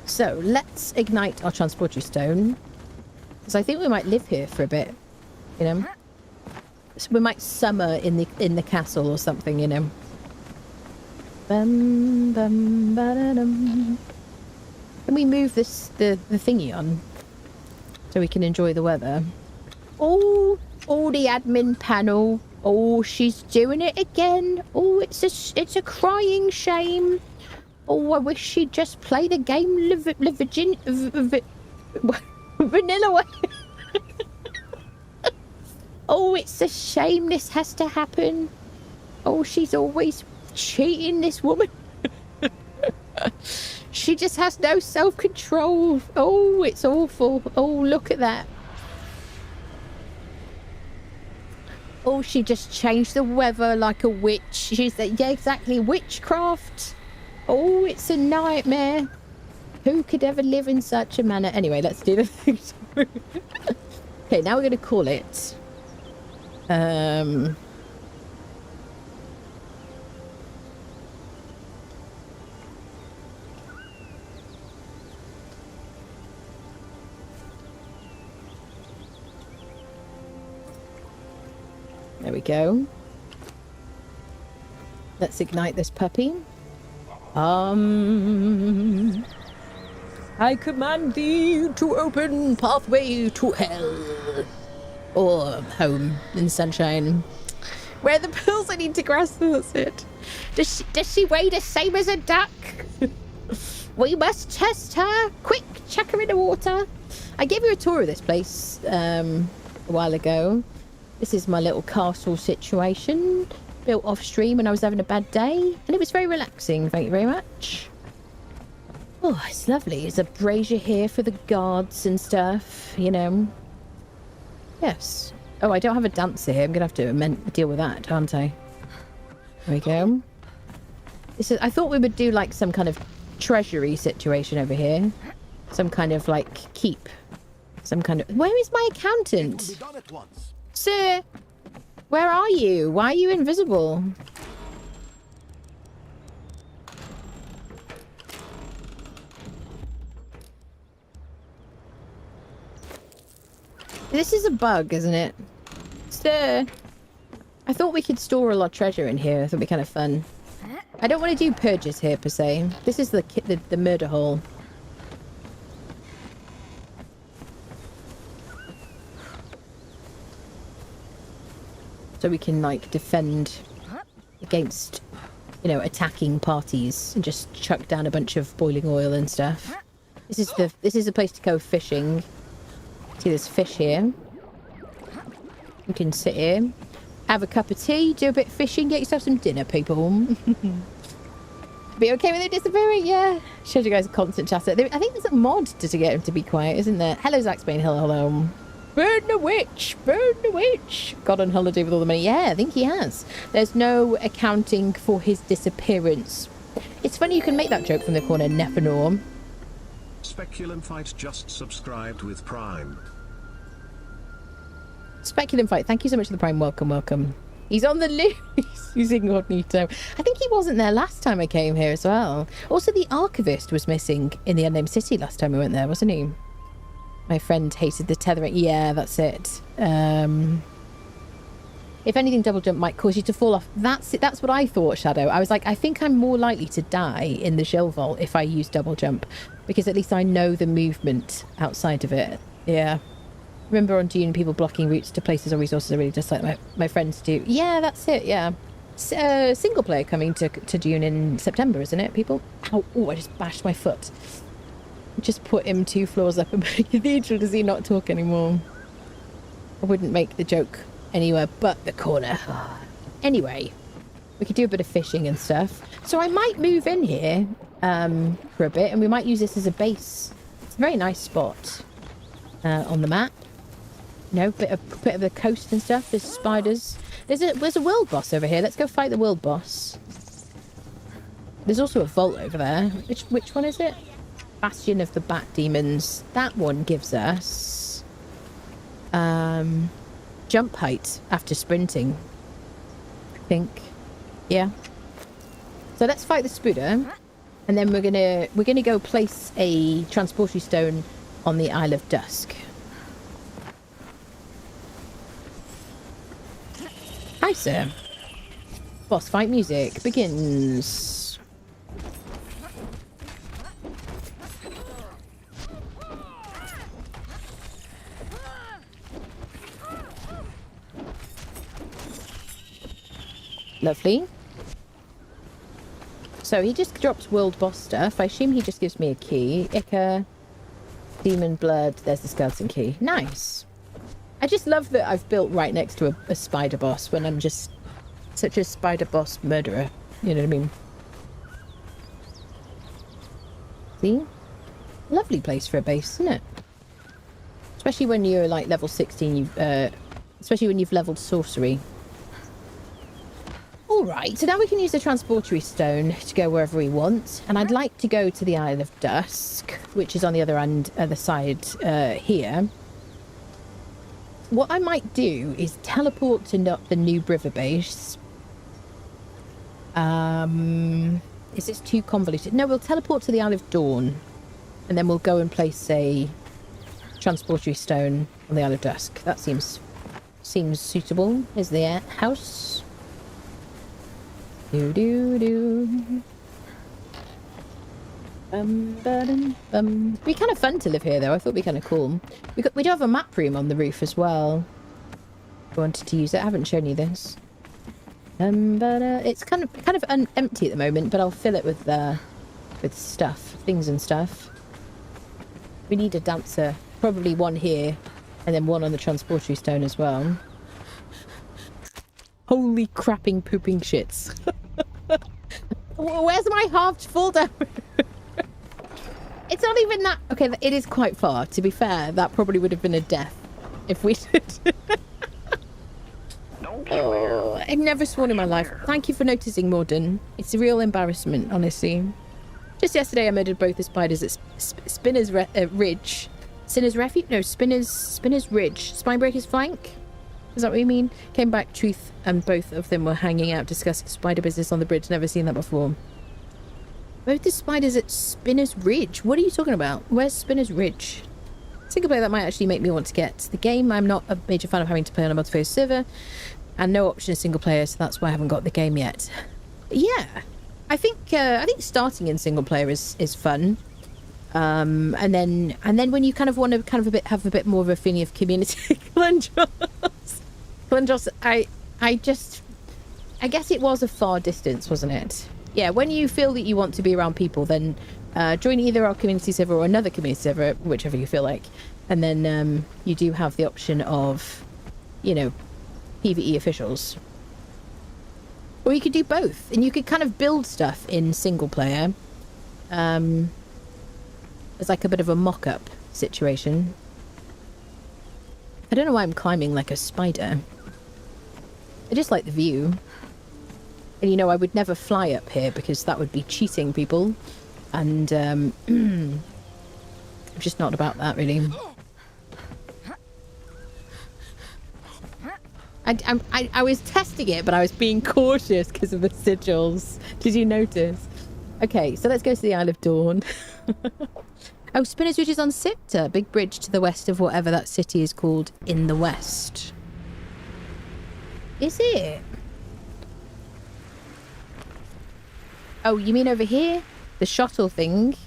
So let's ignite our transporter stone, because I think we might live here for a bit, you know. So we might summer in the castle or something, you know. Bum, bum, ba-da-dum. Can we move the thingy on so we can enjoy the weather? Oh, the admin panel. Oh, she's doing it again. Oh, it's a crying shame. Oh, I wish she'd just play the game vanilla way. Oh, it's a shame this has to happen. Oh, she's always cheating, this woman. She just has no self-control. Oh, it's awful. Oh, look at that. Oh, she just changed the weather like a witch. She's yeah, exactly, witchcraft. Oh, it's a nightmare. Who could ever live in such a manner? Anyway, let's do the thing. Okay, now we're going to call it. There we go. Let's ignite this puppy. I command thee to open pathway to hell. Or home in sunshine. Where are the pills? I need to grasp them, that's it. Does she weigh the same as a duck? We must test her. Quick, chuck her in the water. I gave you a tour of this place a while ago. This is my little castle situation. Built off stream when I was having a bad day. And it was very relaxing, thank you very much. Oh, it's lovely. There's a brazier here for the guards and stuff, you know. Yes. Oh, I don't have a dancer here. I'm going to have to deal with that, aren't I? There we go. I thought we would do like some kind of treasury situation over here. Some kind of like keep. Some kind of... Where is my accountant? Sir, where are you? Why are you invisible? This is a bug, isn't it? Sir, I thought we could store a lot of treasure in here. I thought it'd be kind of fun. I don't want to do purges here, per se. This is the murder hole. So we can, like, defend against, you know, attacking parties and just chuck down a bunch of boiling oil and stuff. This is the place to go fishing. See, there's fish here. You can sit here, have a cup of tea, do a bit of fishing, get yourself some dinner, people. Be okay with it disappearing? Yeah. Shows you guys a constant chatter. I think there's a mod to get him to be quiet, isn't there? Hello, Zaxbane. Hello. Burn the witch! Burn the witch! God on holiday with all the money. Yeah, I think he has. There's no accounting for his disappearance. It's funny you can make that joke from the corner, Nefanor. Speculum Fight just subscribed with Prime. Speculum Fight, thank you so much for the Prime. Welcome. He's on the list. He's incognito. I think he wasn't there last time I came here as well. Also, the archivist was missing in the Unnamed City last time we went there, wasn't he? My friend hated the tethering. Yeah, that's it. If anything, double jump might cause you to fall off. That's it. That's what I thought, Shadow. I was like, I think I'm more likely to die in the Jhil Vault if I use double jump, because at least I know the movement outside of it. Yeah. Remember on Dune, people blocking routes to places or resources are really just like my friends do. Yeah, that's it. Yeah. Single player coming to Dune in September, isn't it, people? Oh, I just bashed my foot. Just put him 2 floors up in the cathedral. Does he not talk anymore? I wouldn't make the joke anywhere but the corner. Anyway, we could do a bit of fishing and stuff. So I might move in here for a bit, and we might use this as a base. It's a very nice spot on the map. No, bit of the coast and stuff. There's spiders. There's a world boss over here. Let's go fight the world boss. There's also a vault over there. Which one is it? Bastion of the Bat Demons. That one gives us jump height after sprinting, I think. Yeah. So let's fight the Spuda, and then we're gonna go place a transporter stone on the Isle of Dusk. Hi, sir. Boss fight music begins. Lovely. So he just drops world boss stuff. I assume he just gives me a key. Ica, demon blood. There's the skeleton key. Nice. I just love that I've built right next to a spider boss when I'm just such a spider boss murderer. You know what I mean? See? Lovely place for a base, isn't it? Especially when you're like level 16, especially when you've leveled sorcery. Alright, so now we can use the transportory stone to go wherever we want. And I'd like to go to the Isle of Dusk, which is on the other side here. What I might do is teleport to the new River base. Is this too convoluted? No, we'll teleport to the Isle of Dawn. And then we'll go and place a transportory stone on the Isle of Dusk. That seems suitable. Is the house? Do do do. It'd be kind of fun to live here, though. I thought it'd be kind of cool. We do have a map room on the roof as well. I wanted to use it. I haven't shown you this. It's kind of empty at the moment, but I'll fill it with stuff, things and stuff. We need a dancer, probably one here, and then one on the transportory stone as well. Holy crapping pooping shits! Where's my halved fall down? It's not even that... Okay, it is quite far. To be fair, that probably would have been a death if we did. Oh, I've never sworn in my life. Thank you for noticing, Morden. It's a real embarrassment, honestly. Just yesterday, I murdered both the spiders at Spinner's Ridge. Sinner's Refuge? No, Spinner's Ridge. Spinebreaker's Flank? Is that what you mean? Came back, truth, and both of them were hanging out discussing spider business on the bridge. Never seen that before. Both the spiders at Spinner's Ridge? What are you talking about? Where's Spinner's Ridge? Single player, that might actually make me want to get the game. I'm not a major fan of having to play on a multiplayer server, and no option is single player, so that's why I haven't got the game yet. But yeah, I think starting in single player is fun. And then when you kind of want to have a bit more of a feeling of community, Glendros, I guess it was a far distance, wasn't it? Yeah, when you feel that you want to be around people, then join either our community server or another community server, whichever you feel like. And then you do have the option of, PvE officials. Or you could do both, and you could kind of build stuff in single player. As like a bit of a mock-up situation. I don't know why I'm climbing like a spider. I just like the view. And I would never fly up here because that would be cheating people. And I'm just not about that, really. I was testing it, but I was being cautious because of the sigils. Did you notice? Okay, so let's go to the Isle of Dawn. Oh, Spinner's Ridge is on Siptah, big bridge to the west of whatever that city is called in the west. Is it? Oh, you mean over here? The shuttle thing?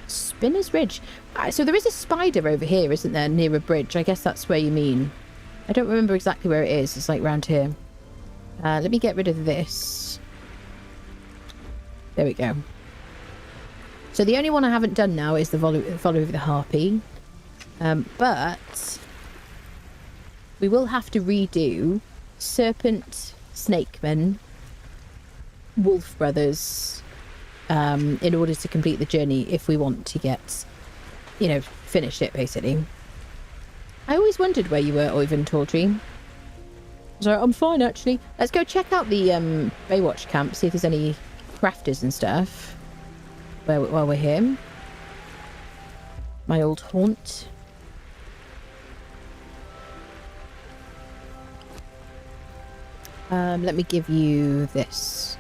Spinner's Ridge. So there is a spider over here, isn't there, near a bridge? I guess that's where you mean. I don't remember exactly where it is. It's like round here. Let me get rid of this. There we go. So the only one I haven't done now is the Volary of the Harpy. But we will have to redo Serpent, Snakeman, Wolf Brothers in order to complete the journey if we want to get, finish it, basically. I always wondered where you were, Oyvind Tawdry. So I'm fine, actually. Let's go check out the Baywatch camp, see if there's any crafters and stuff while we're here. My old haunt. Let me give you this.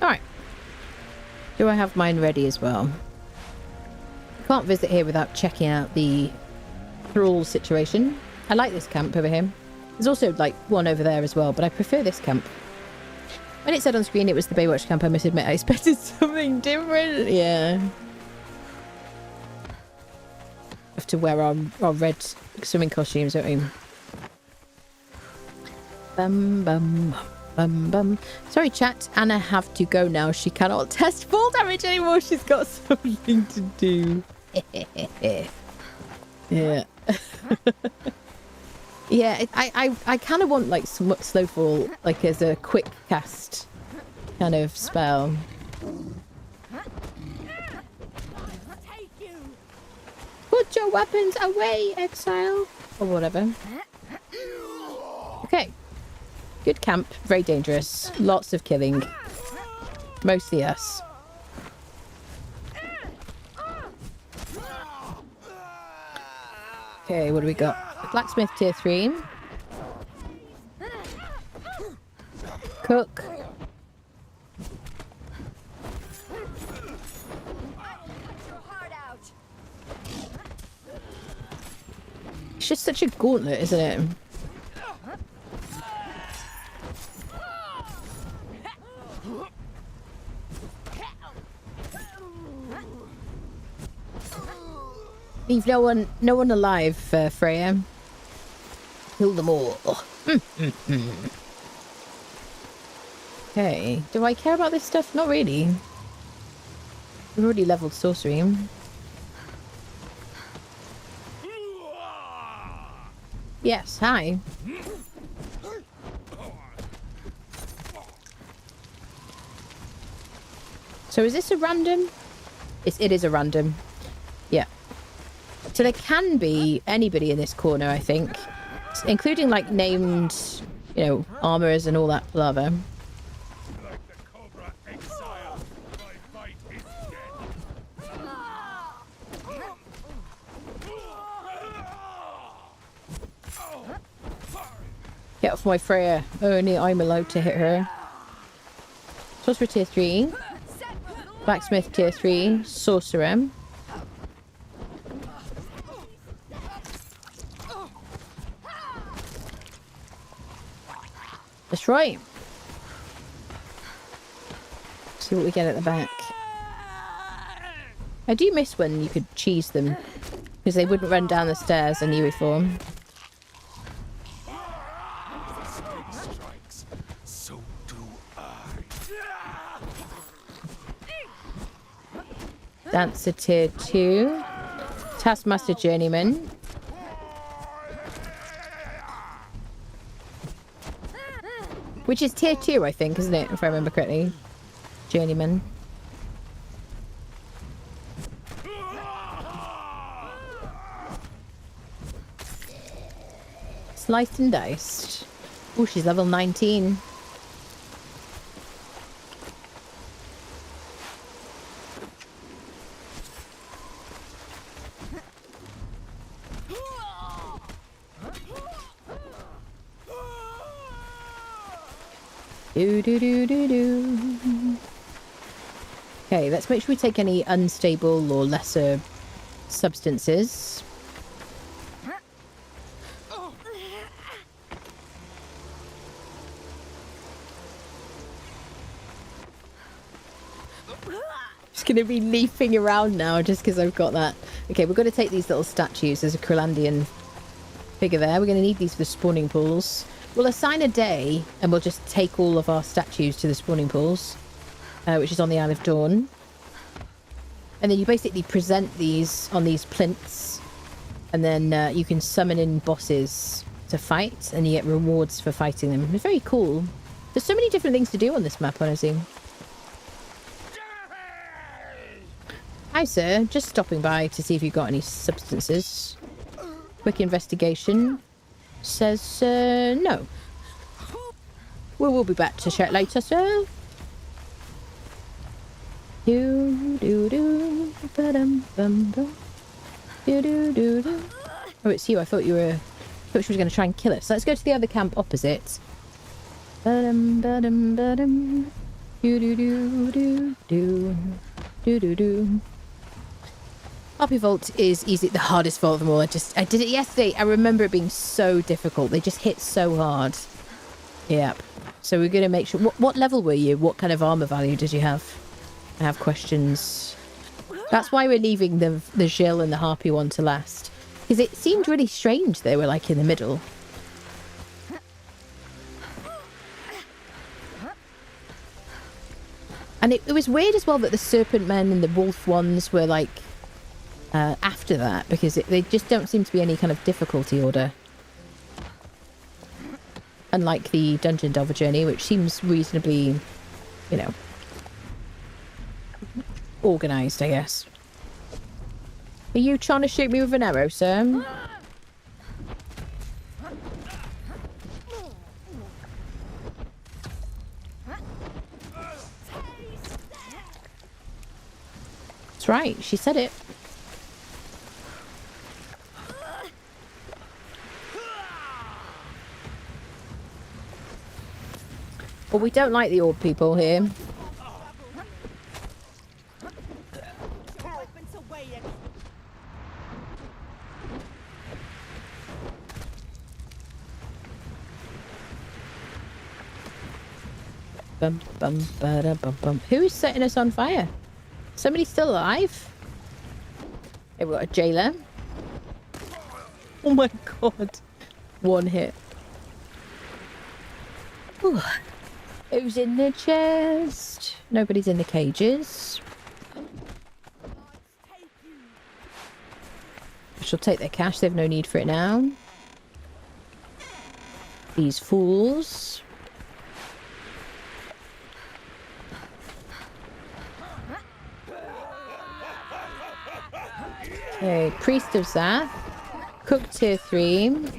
Alright. Do I have mine ready as well? I can't visit here without checking out the thrall situation. I like this camp over here. There's also like one over there as well, but I prefer this camp. When it said on screen it was the Baywatch camp, I must admit I expected something different. Yeah. Have to wear our red swimming costumes, don't we? Bum bum bum bum. Sorry chat, Anna have to go now. She cannot test full damage anymore. She's got something to do. Yeah. Yeah, I kind of want like some Slowfall like as a quick cast kind of spell. Put your weapons away, exile, or whatever. Okay, good camp, very dangerous, lots of killing, mostly us. Okay, what do we got? Blacksmith tier 3. Cook. It's just such a gauntlet, isn't it? Leave no one alive, Freya. Kill them all. Okay. Do I care about this stuff? Not really. We've already leveled sorcery. Yes, hi. So is this a random? It is a random. Yeah. So there can be anybody in this corner, I think. Including, like, named, you know, armorers and all that lava. Like the Cobra Exile, my fight is dead. Get off my Freya. Only I'm allowed to hit her. Sorcerer tier 3. Blacksmith tier 3. Sorcerer. That's right. See what we get at the back. I do miss when you could cheese them, because they wouldn't run down the stairs in UE form. So do I. Dancer tier 2. Taskmaster Journeyman. Which is tier 2, I think, isn't it? If I remember correctly. Journeyman. Sliced and diced. Oh, she's level 19. Okay, let's make sure we take any unstable or lesser substances. Just gonna be leafing around now just because I've got that. Okay, we're gonna take these little statues. There's a Kurlandian figure there. We're gonna need these for the spawning pools. We'll assign a day and we'll just take all of our statues to the spawning pools, which is on the Isle of Dawn. And then you basically present these on these plinths, and then you can summon in bosses to fight, and you get rewards for fighting them. It's very cool. There's so many different things to do on this map, honestly. Hi, sir. Just stopping by to see if you've got any substances. Quick investigation. Says, no. We'll be back to chat later, sir. Do do do ba-dum bum bum. Do do do do. Oh, it's you. I thought you were. Thought she was going to try and kill us. Let's go to the other camp opposite. Ba-dum ba-dum ba-dum. Do do do do do do do do. Harpy Vault is easy, the hardest vault of them all. I did it yesterday. I remember it being so difficult. They just hit so hard. Yep. So we're going to make sure. What level were you? What kind of armor value did you have? I have questions. That's why we're leaving the Jhil and the Harpy one to last. Because it seemed really strange they were like in the middle. And it was weird as well that the Serpent Men and the Wolf ones were like after that, because they just don't seem to be any kind of difficulty order. Unlike the Dungeon Delver journey, which seems reasonably, you know, organised, I guess. Are you trying to shoot me with an arrow, sir? That's right, she said it. Well, we don't like the orb people here. Bum, bum, ba-da, bum, bum. Who's setting us on fire? Somebody still alive? Hey, we've got a jailer. Oh my god. One hit. Whew. Who's in the chest? Nobody's in the cages. I shall take their cash. They've no need for it now. These fools. Okay, Priest of Zath. Cook tier 3.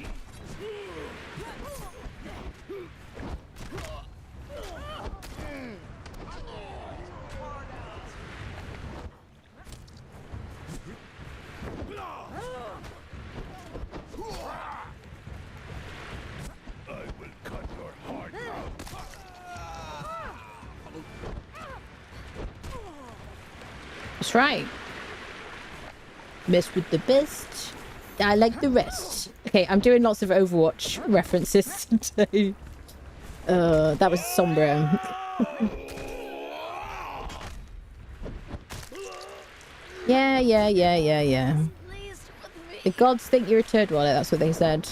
That's right. Mess with the best. I like the rest. Okay, I'm doing lots of Overwatch references today. That was Sombra. Yeah. The gods think you're a turd wallet, that's what they said.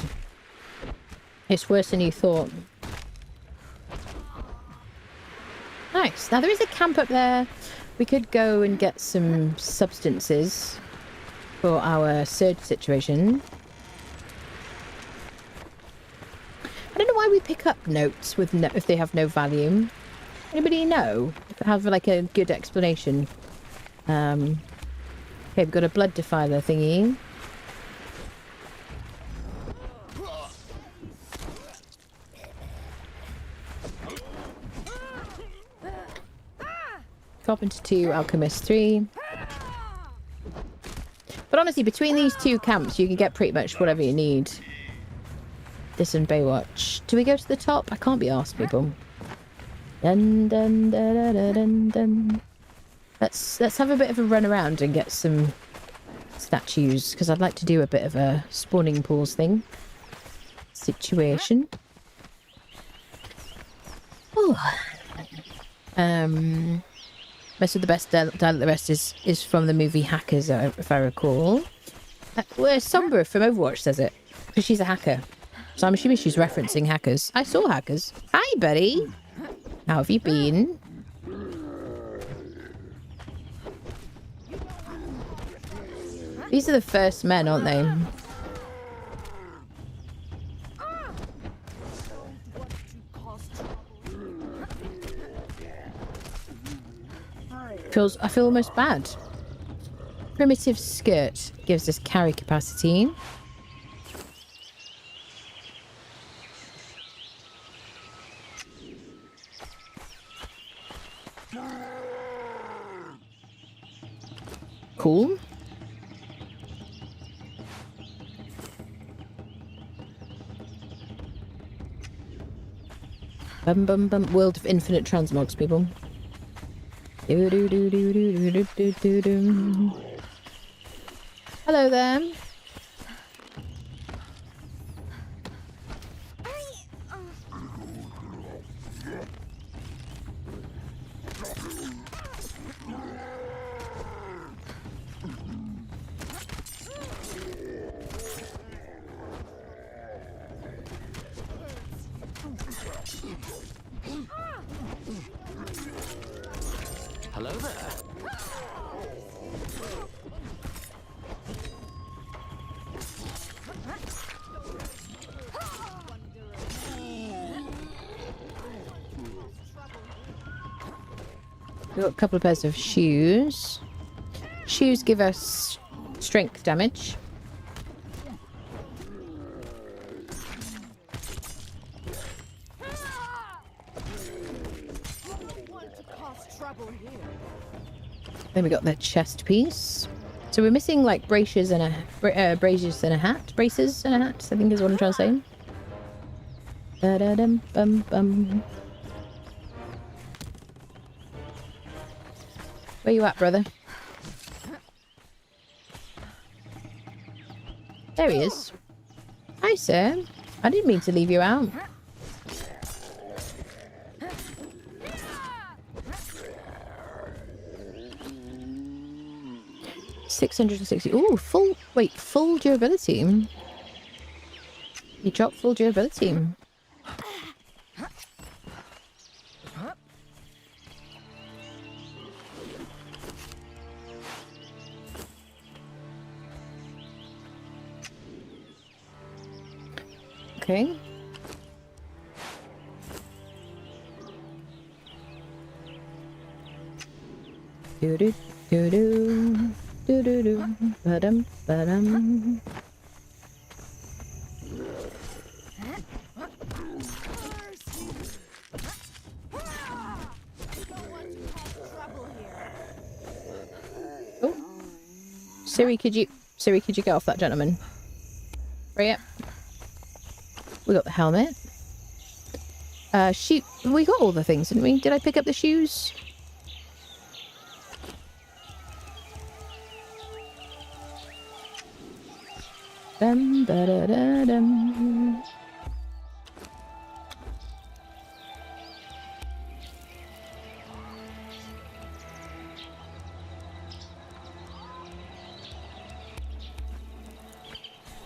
It's worse than you thought. Nice. Now there is a camp up there. We could go and get some substances for our surge situation. I don't know why we pick up notes with if they have no value. Anybody know? Have like a good explanation. Okay, we've got a blood defiler thingy. Carpenter 2, Alchemist 3. But honestly, between these two camps, you can get pretty much whatever you need. This and Baywatch. Do we go to the top? I can't be asked, people. Dun, dun, dun, dun, dun, dun, dun. Let's have a bit of a run around and get some statues, because I'd like to do a bit of a spawning pools thing. Situation. Oh. Most of the best dial at the rest is from the movie Hackers, if I recall. Where Sombra from Overwatch says it, because she's a hacker. So I'm assuming she's referencing Hackers. I saw Hackers. Hi, buddy. How have you been? These are the first men, aren't they? I feel almost bad. Primitive skirt gives us carry capacity. Cool. Bum bum bum. World of infinite transmogs, people. Do do do do do do do do do. Hello there. Hello there. We've got a couple of pairs of shoes. Shoes give us strength damage. Then we got the chest piece. So we're missing like braces and a braces and a hat. Braces and a hat, I think is what I'm trying to say. Da-da-dum, bum, bum. Where you at, brother? There he is. Hi, sir. I didn't mean to leave you out. $660. Ooh, full. Wait, full durability. You dropped full durability. Okay. Do do do do do do do ba-dum ba-dum. Oh, Siri, could you get off that gentleman? Right, yep. We got the helmet. Shoot. We got all the things, didn't we? Did I pick up the shoes? Dum da da da dum.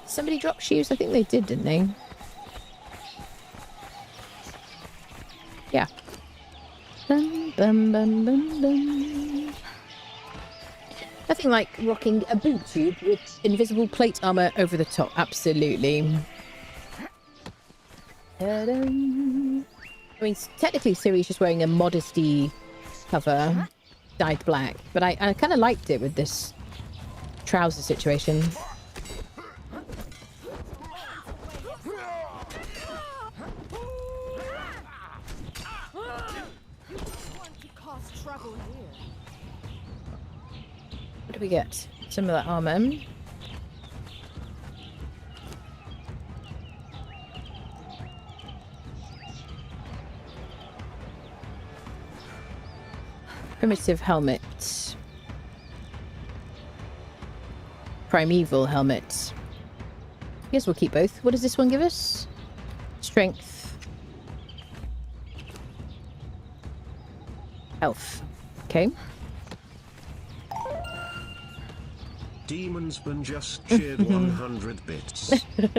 Somebody dropped shoes? I think they did, didn't they? Yeah. Bum, bum, bum, bum, bum. Nothing like rocking a boot tube with invisible plate armor over the top. Absolutely. Ta-da. I mean, technically Ciri's just wearing a modesty cover, dyed black, but I kind of liked it with this trouser situation. What do we get? Some of that armor. Primitive helmet. Primeval helmet. I guess we'll keep both. What does this one give us? Strength. Health. Okay. Demonsman just cheered 100 bits.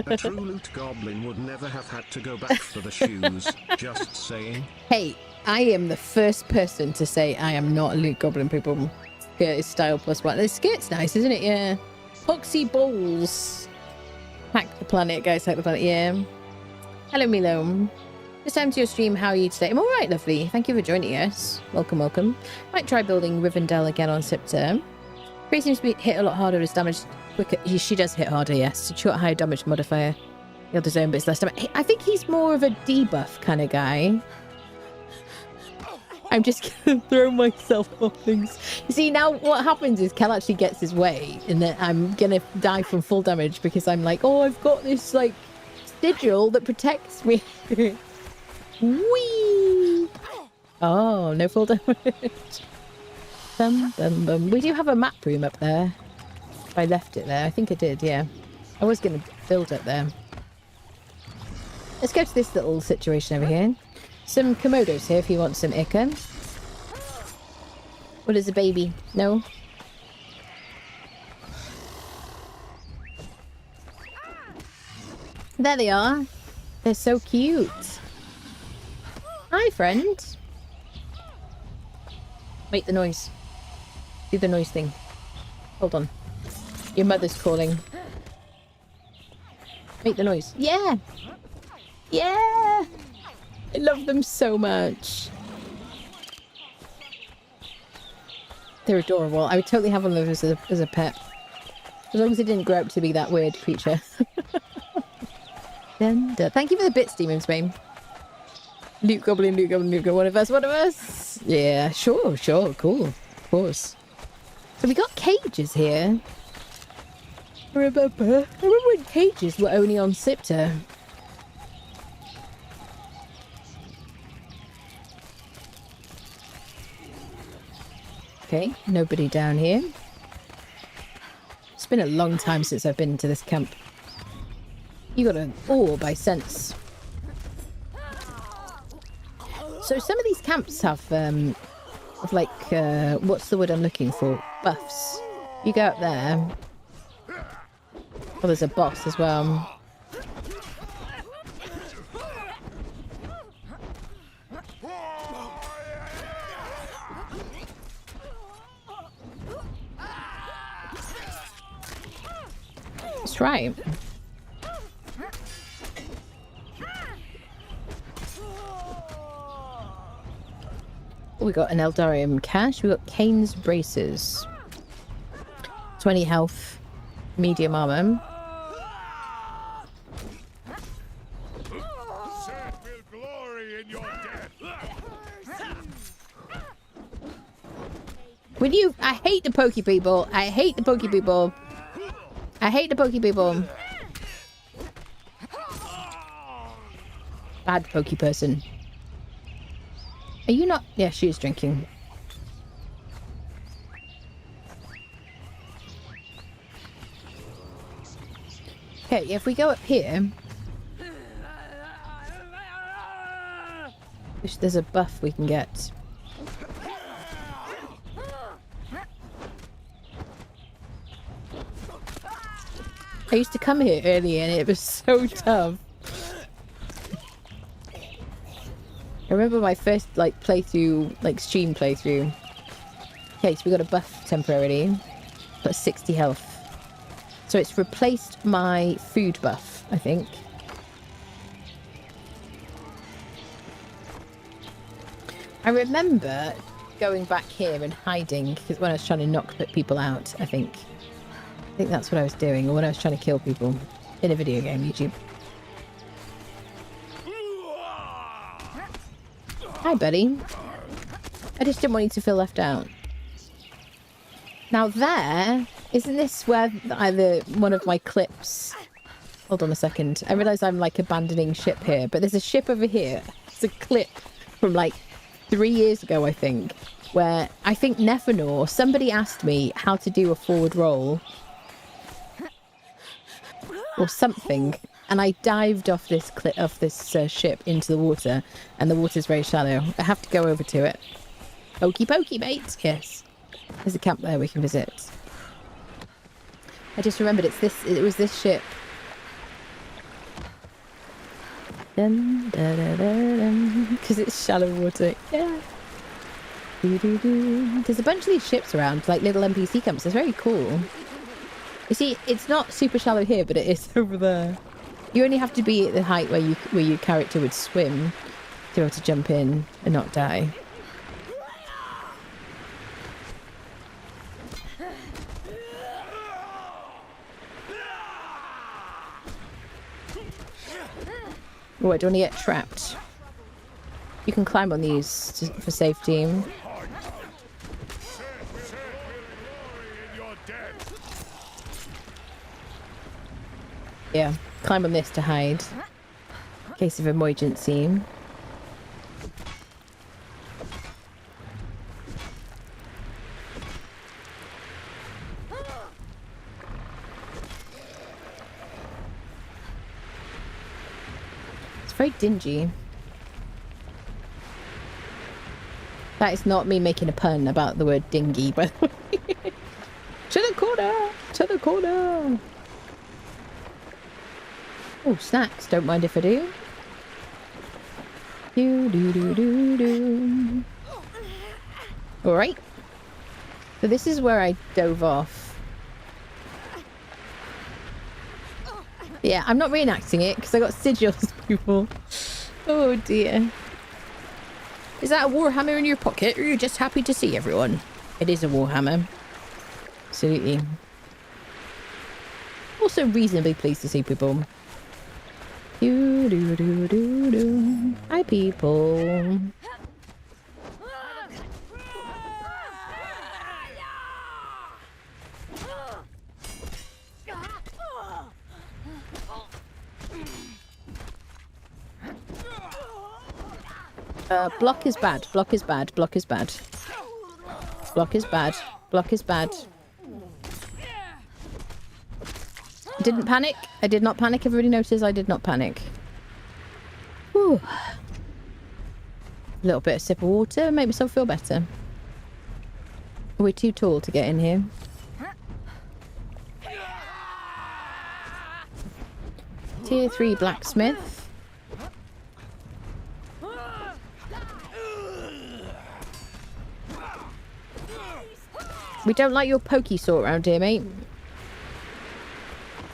A true loot goblin would never have had to go back for the shoes. Just saying. Hey, I am the first person to say I am not a loot goblin, people. Skirt is style plus one. The skirt's nice, isn't it? Yeah. Foxy balls. Hack the planet, guys. Hack the planet. Yeah. Hello, Milo. Just time to your stream. How are you today? I'm all right, lovely. Thank you for joining us. Welcome, welcome. Might try building Rivendell again on Siptah. Prey seems to be hit a lot harder as damage quicker. She does hit harder, yes. Short higher damage modifier. The other zone, but it's less damage. I think he's more of a debuff kind of guy. I'm just gonna throw myself off things. You see, now what happens is Kel actually gets his way, and then I'm gonna die from full damage because I'm like, oh, I've got this like sigil that protects me. Whee! Oh, no full damage. Bum, bum, bum. We do have a map room up there. I left it there. I think I did, yeah. I was gonna build up there. Let's go to this little situation over here. Some Komodos here if you want some Ica. What is a baby? No? There they are. They're so cute. Hi, friend. Make the noise. Do the noise thing. Hold on. Your mother's calling. Make the noise. Yeah! Yeah! I love them so much. They're adorable. I would totally have one of those as a pet. As long as it didn't grow up to be that weird creature. Thank you for the bits, Demon Spain. Loot Goblin, Loot Goblin, Loot Goblin. One of us, one of us. Yeah, sure, cool. Of course. So we got cages here. I remember when cages were only on Siptah. Okay, nobody down here. It's been a long time since I've been to this camp. You got an orb, I sense. So some of these camps have like, what's the word I'm looking for? Buffs. You go up there. Oh, there's a boss as well. That's right. We got an Eldarium cache. We got Kane's braces. 20 health. Medium armor. Would you? I hate the pokey people. I hate the pokey people. I hate the pokey people. Bad pokey person. Are you not? Yeah, she is drinking. Okay, if we go up here, there's a buff we can get. I used to come here earlier and it was so tough. I remember my first like playthrough, like stream playthrough. Okay, so we got a buff temporarily. Got 60 health. So it's replaced my food buff, I think. I remember going back here and hiding because when I was trying to knock people out, I think that's what I was doing, or when I was trying to kill people in a video game, YouTube. Hi, buddy. I just didn't want you to feel left out. Now isn't this where either one of my clips... Hold on a second. I realise I'm like abandoning ship here, but there's a ship over here. It's a clip from like 3 years ago, I think, where I think Nephenor, somebody asked me how to do a forward roll or something, and I dived off this ship into the water, and the water's very shallow. I have to go over to it. Pokey pokey, mate. Yes. There's a camp there we can visit. I just remembered it was this ship. Because it's shallow water. Yeah. There's a bunch of these ships around, like little NPC camps. It's very cool. You see, it's not super shallow here, but it is over there. You only have to be at the height where your character would swim to be able to jump in and not die. Oh, I don't want to get trapped. You can climb on these for safety. Yeah, climb on this to hide. In case of emergency. It's very dingy. That is not me making a pun about the word dingy, by the way. To the corner! To the corner! Oh, snacks. Don't mind if I do. Do. Alright. So this is where I dove off. Yeah, I'm not reenacting it because I got sigils, people. Oh dear. Is that a warhammer in your pocket, or are you just happy to see everyone? It is a warhammer. Absolutely. Also reasonably pleased to see people. Hi, people. Block is bad. Block is bad. Block is bad. Block is bad. Block is bad. Didn't panic. I did not panic. Everybody notices I did not panic. Whew. A little bit of sip of water. Make myself feel better. We're too tall to get in here. Tier 3 blacksmith. We don't like your pokey sort around here, mate.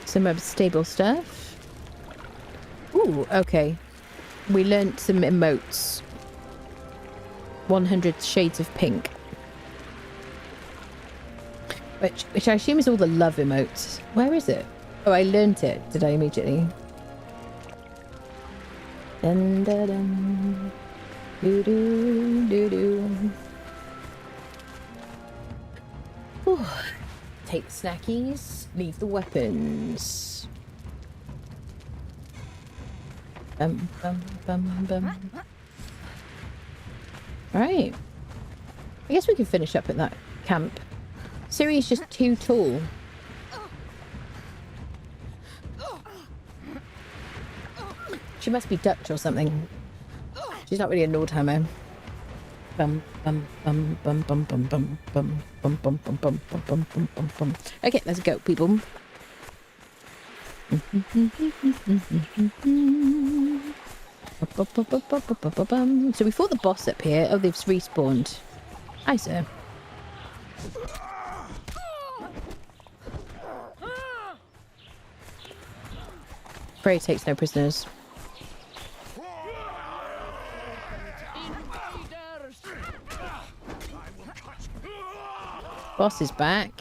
Some stable stuff. Ooh, okay. We learnt some emotes. 100 shades of pink. Which I assume is all the love emotes. Where is it? Oh, I learnt it. Did I immediately? Dun dun dun. Doo doo doo doo. Ooh. Take the snackies, leave the weapons. Bum, bum, bum, bum. Right. I guess we can finish up at that camp. Ciri's just too tall. She must be Dutch or something. She's not really a Nordhammer. Bum bum bum bum bum bum bum bum bum bum bum bum bum bum bum bum bum. Okay, let's go, people. So we fought the boss up here. Oh, they've respawned. Hi, sir. Prey takes no prisoners. Boss is back.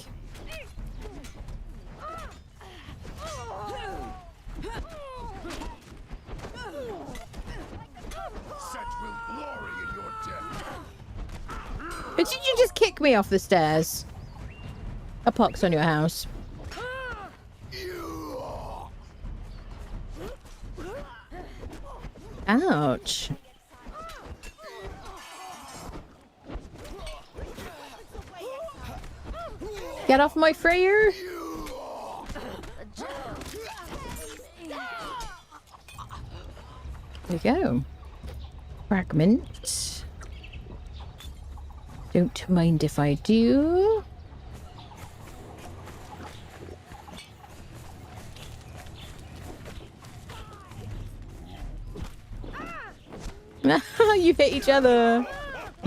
But did you just kick me off the stairs? A pox on your house. Ouch. Get off my Freyr! There we go. Fragment. Don't mind if I do. You hit each other.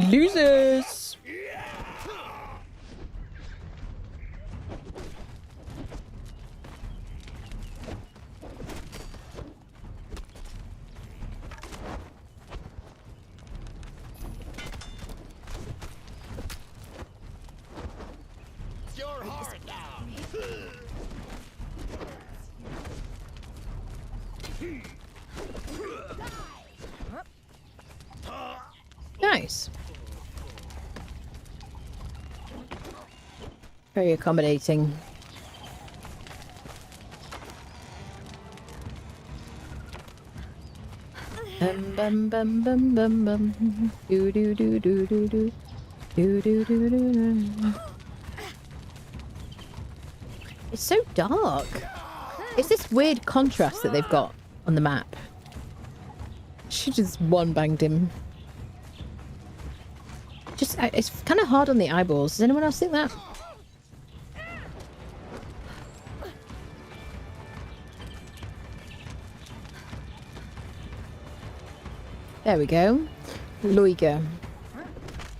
Losers. nice. Very accommodating. Bum bum bum bum bum. Do do do do do do. Do do do do do. It's so dark. It's this weird contrast that they've got on the map. She just one-banged him. Just, it's kind of hard on the eyeballs. Does anyone else think that? There we go. Loiger. I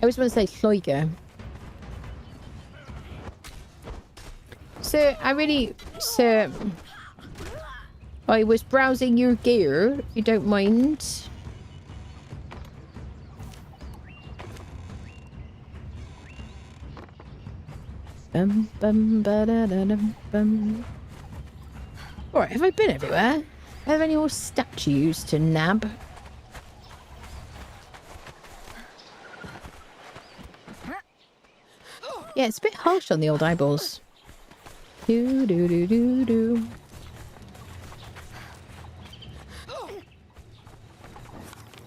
always want to say Loiger. Sir, Sir, I was browsing your gear, if you don't mind. Bum bum ba da da dum bum. Alright, have I been everywhere? Are there any more statues to nab? Yeah, it's a bit harsh on the old eyeballs. Do do do do do.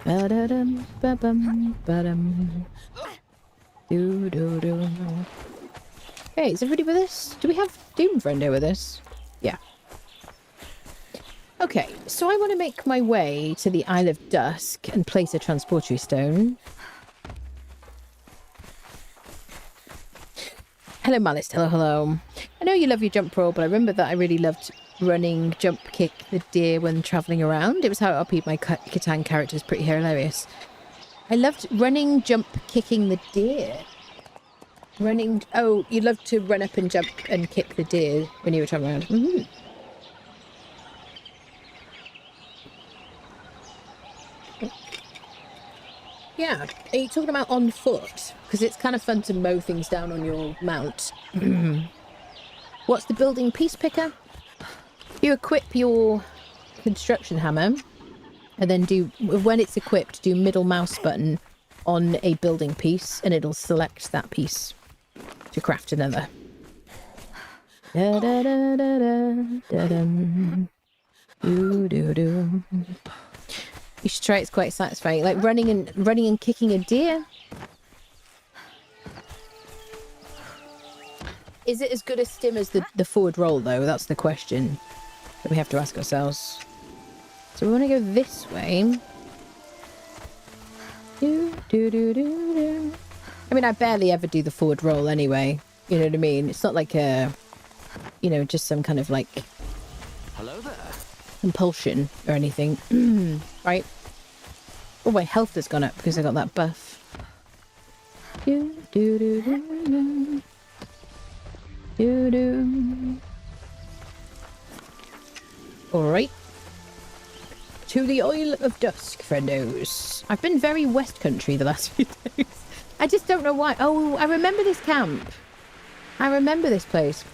Ba-da-dum, ba-bum, ba-dum. Do do do. Hey, is everybody with us? Do we have Doomfriendo with us? Yeah. Okay, so I want to make my way to the Isle of Dusk and place a transportory stone. Hello, Malice. Hello, hello. I know you love your jump roll, but I remember that I really loved running, jump, kick the deer when travelling around. It was how it upbeat my Catan characters. Pretty hilarious. I loved running, jump, kicking the deer. Running... Oh, you loved to run up and jump and kick the deer when you were travelling around. Mm-hmm. Yeah. Are you talking about on foot? Because it's kind of fun to mow things down on your mount. What's the building piece picker? You equip your construction hammer and then do, when it's equipped, do middle mouse button on a building piece and it'll select that piece to craft another. Da da da da da da dum. Do do do. You should try it, it's quite satisfying. Like running and kicking a deer. Is it as good a stim as the forward roll though? That's the question that we have to ask ourselves. So we want to go this way. Do, do, do, do, do. I mean, I barely ever do the forward roll anyway. You know what I mean? It's not like a, you know, just some kind of like... Hello there. Compulsion or anything. Right? Oh, my health has gone up because I got that buff. Do, do, do, do, do. Do, do. Alright. To the Isle of Dusk, friendos. I've been very West Country the last few days. I just don't know why. Oh, I remember this camp. I remember this place.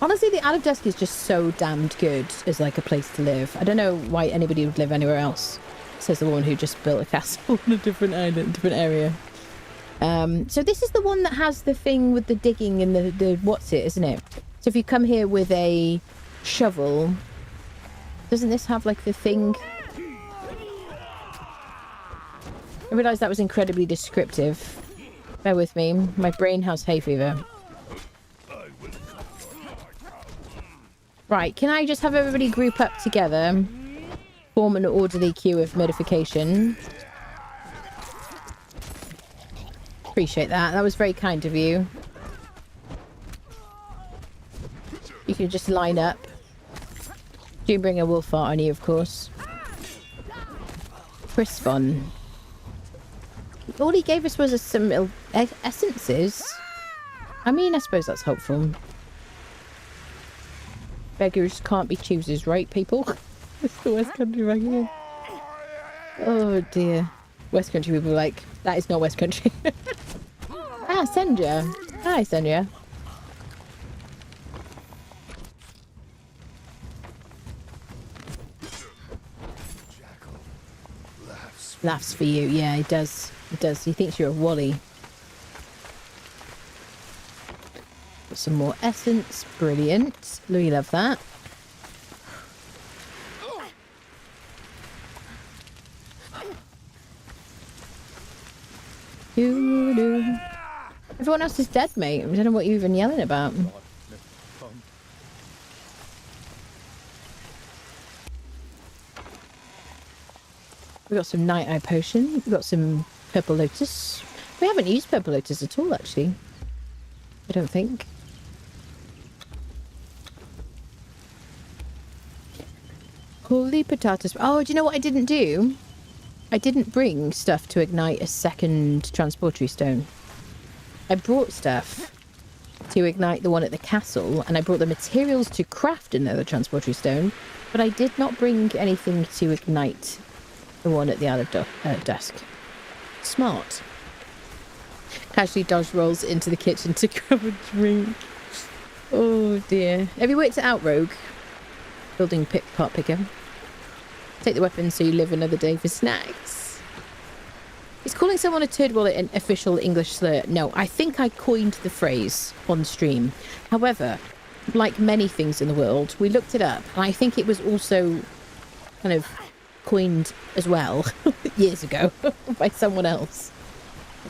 Honestly, the Isle of Dusk is just so damned good as like a place to live. I don't know why anybody would live anywhere else. Says the woman who just built a castle in a different island, different area. So this is the one that has the thing with the digging and the what's it, isn't it? So if you come here with a shovel, doesn't this have like the thing? I realised that was incredibly descriptive. Bear with me. My brain has hay fever. Right, can I just have everybody group up together? Form an orderly queue of modification. Appreciate that. That was very kind of you. You can just line up. Do bring a wolf art on you, of course. Chris Von. All he gave us was some essences. I mean, I suppose that's helpful. Beggars can't be choosers, right, people? It's the West Country right here. Oh dear. West Country people are like, that is not West Country. Ah, Senja. Hi, Senja. Laughs for you. Yeah, he does. It does. He thinks you're a Wally. Got some more essence. Brilliant. We love that. Doo-doo. Everyone else is dead, mate. I don't know what you're even yelling about. We got some Night Eye Potion. We got some Purple Lotus. We haven't used Purple Lotus at all, actually. I don't think. Holy potatoes. Oh, do you know what I didn't do? I didn't bring stuff to ignite a second transportery stone. I brought stuff to ignite the one at the castle, and I brought the materials to craft another transportery stone, but I did not bring anything to ignite the one at the Isle of Dusk. Smart. Casually dodge rolls into the kitchen to grab a drink. Oh dear. Have you worked at Outrogue? Building part picker. Take the weapon so you live another day for snacks. Is calling someone a turd wallet an official English slur? No, I think I coined the phrase on stream. However, like many things in the world, we looked it up, and I think it was also kind of coined as well years ago by someone else.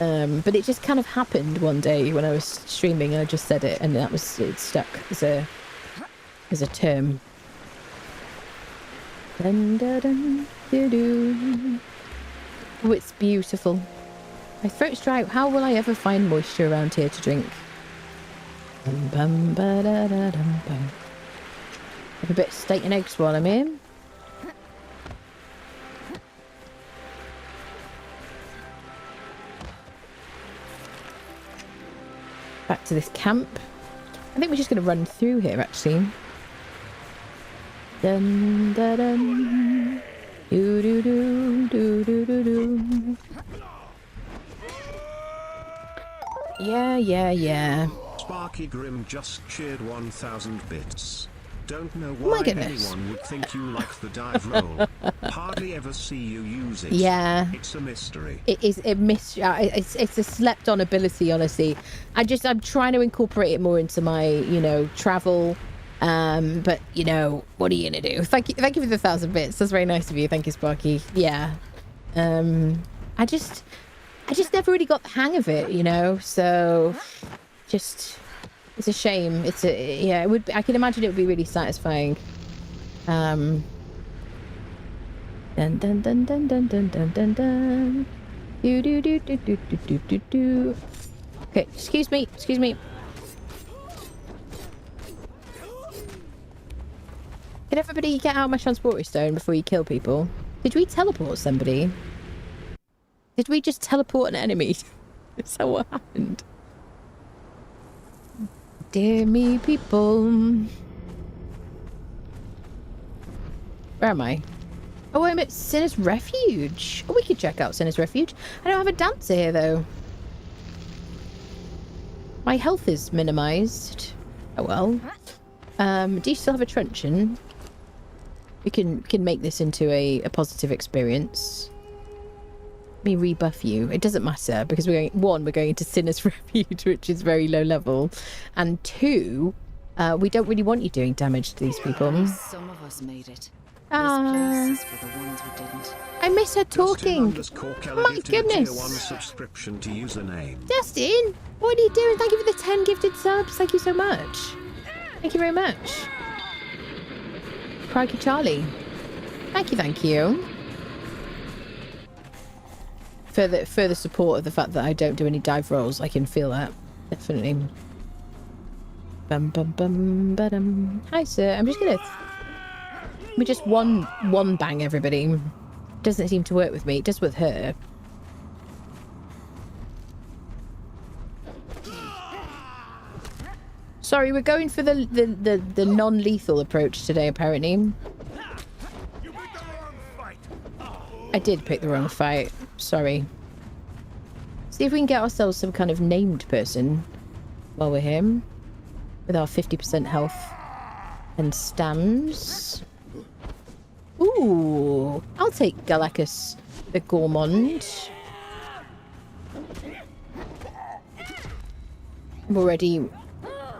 But it just kind of happened one day when I was streaming, and I just said it, and it stuck as a term. Dun, dun, dun, doo, doo. Oh, it's beautiful. My throat's dry. How will I ever find moisture around here to drink? Bum, bum, ba, da, da, dum, bum. Have a bit of steak and eggs while I'm here. Back to this camp. I think we're just going to run through here, actually. Dun, dun, dun. Do, do, do, do, do, do, do. Yeah. Sparky Grim just cheered 1,000 bits. Don't know why anyone would think you like the dive roll. Hardly ever see you use it. Yeah. It's a mystery. It is a mystery. It's a slept-on ability, honestly. I'm trying to incorporate it more into my, travel. But what are you gonna do? Thank you for the 1,000 bits. That's very nice of you. Thank you, Sparky. Yeah. I just never really got the hang of it, So, it's a shame. It would. I can imagine it would be really satisfying. Dun dun dun dun dun dun dun dun dun. Do do do do do do do do. Okay, excuse me. Can everybody get out my transporter stone before you kill people? Did we teleport somebody? Did we just teleport an enemy? Is that what happened? Dear me, people. Where am I? Oh, I'm at Sinner's Refuge. Oh, we could check out Sinner's Refuge. I don't have a dancer here, though. My health is minimised. Oh, well. Do you still have a truncheon? We can make this into a positive experience. Let me rebuff you. It doesn't matter because we're going into Sinner's Refuge, which is very low level, and 2, we don't really want you doing damage to these people. Some of us made it. This place is for the ones who didn't. I miss her talking. My goodness. Subscription to username. Justin, what are you doing? Thank you for the 10 gifted subs. Thank you so much. Thank you very much. Crikey Charlie. Thank you. For the support of the fact that I don't do any dive rolls. I can feel that. Definitely. Bum bum bum ba-dum. Hi sir. I'm just gonna we just one bang everybody. Doesn't seem to work with me. It does with her. Sorry, we're going for the non-lethal approach today, apparently. I did pick the wrong fight. Sorry. See if we can get ourselves some kind of named person while we're here. With our 50% health and stams. Ooh, I'll take Galacus the Gourmand. I've already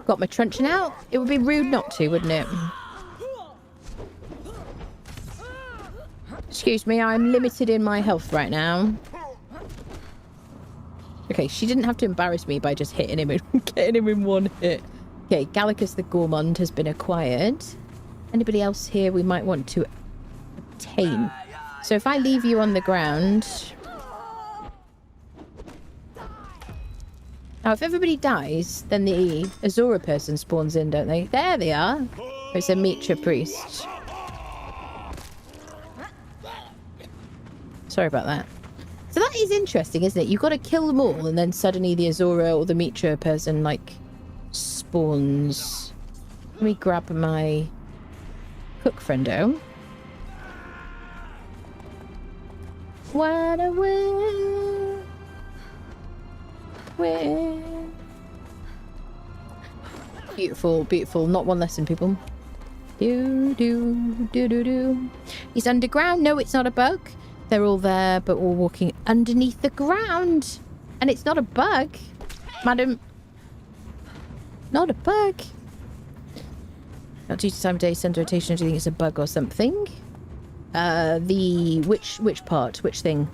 got my truncheon out. It would be rude not to, wouldn't it? Excuse me, I'm limited in my health right now. Okay, she didn't have to embarrass me by just hitting him and getting him in one hit. Okay, Gallicus the Gourmand has been acquired. Anybody else here we might want to obtain? So if I leave you on the ground... Now, if everybody dies, then the Azura person spawns in, don't they? There they are. It's a Mitra priest. Sorry about that. So that is interesting, isn't it? You've got to kill them all, and then suddenly the Azura or the Mitra person, like, spawns. Let me grab my cook friendo. What a win! Win! Beautiful, beautiful. Not one lesson, people. Do, do, do, do, do. He's underground. No, it's not a bug. They're all there, but all walking underneath the ground. And it's not a bug, madam. Not a bug. Not due to time of day, center rotation. Do you think it's a bug or something? Which part? Which thing?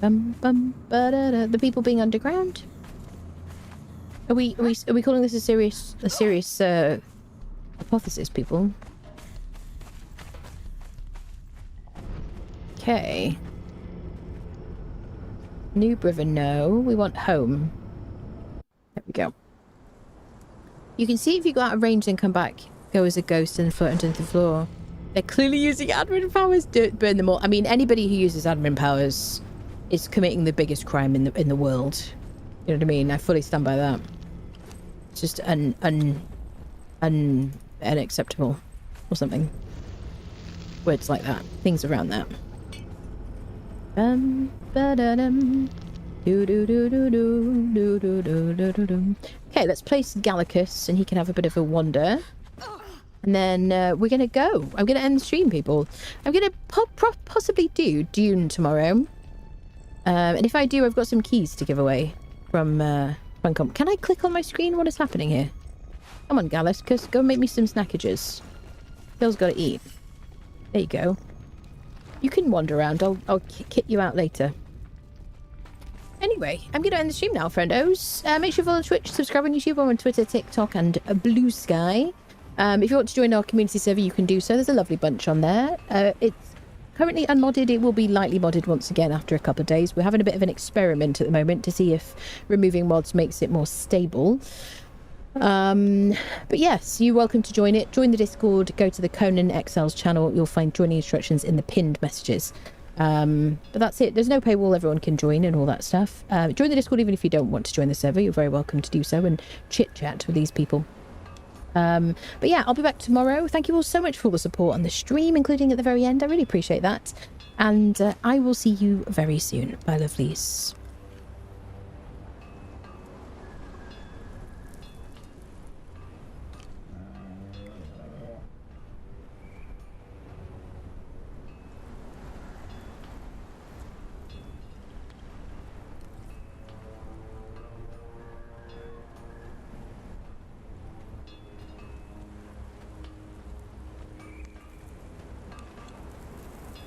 The people being underground. Are we calling this a serious hypothesis, people? Okay. New River, no. We want home. There we go. You can see if you go out of range and come back, go as a ghost and float underneath the floor. They're clearly using admin powers. Burn them all. I mean, anybody who uses admin powers is committing the biggest crime in the world. You know what I mean? I fully stand by that. It's just unacceptable or something. Words like that. Things around that. Okay, let's place Gallicus and he can have a bit of a wander. And then we're going to go. I'm going to end the stream, people. I'm going to possibly do Dune tomorrow. And if I do, I've got some keys to give away from Funcom. Can I click on my screen? What is happening here? Come on, Gallicus. Go make me some snackages. Phil's got to eat. There you go. You can wander around. I'll kit you out later. Anyway, I'm going to end the stream now, friendos. Make sure you follow Twitch, subscribe on YouTube, on Twitter, TikTok, and Blue Sky. If you want to join our community server, you can do so. There's a lovely bunch on there. It's currently unmodded. It will be lightly modded once again after a couple of days. We're having a bit of an experiment at the moment to see if removing mods makes it more stable. But yes, you're welcome to join it. Join the Discord, go to the Conan Exiles channel. You'll find joining instructions in the pinned messages. But that's it. There's no paywall. Everyone can join and all that stuff. Join the Discord even if you don't want to join the server. You're very welcome to do so and chit chat with these people. But yeah, I'll be back tomorrow. Thank you all so much for all the support on the stream, including at the very end. I really appreciate that. And I will see you very soon. Bye, lovelies.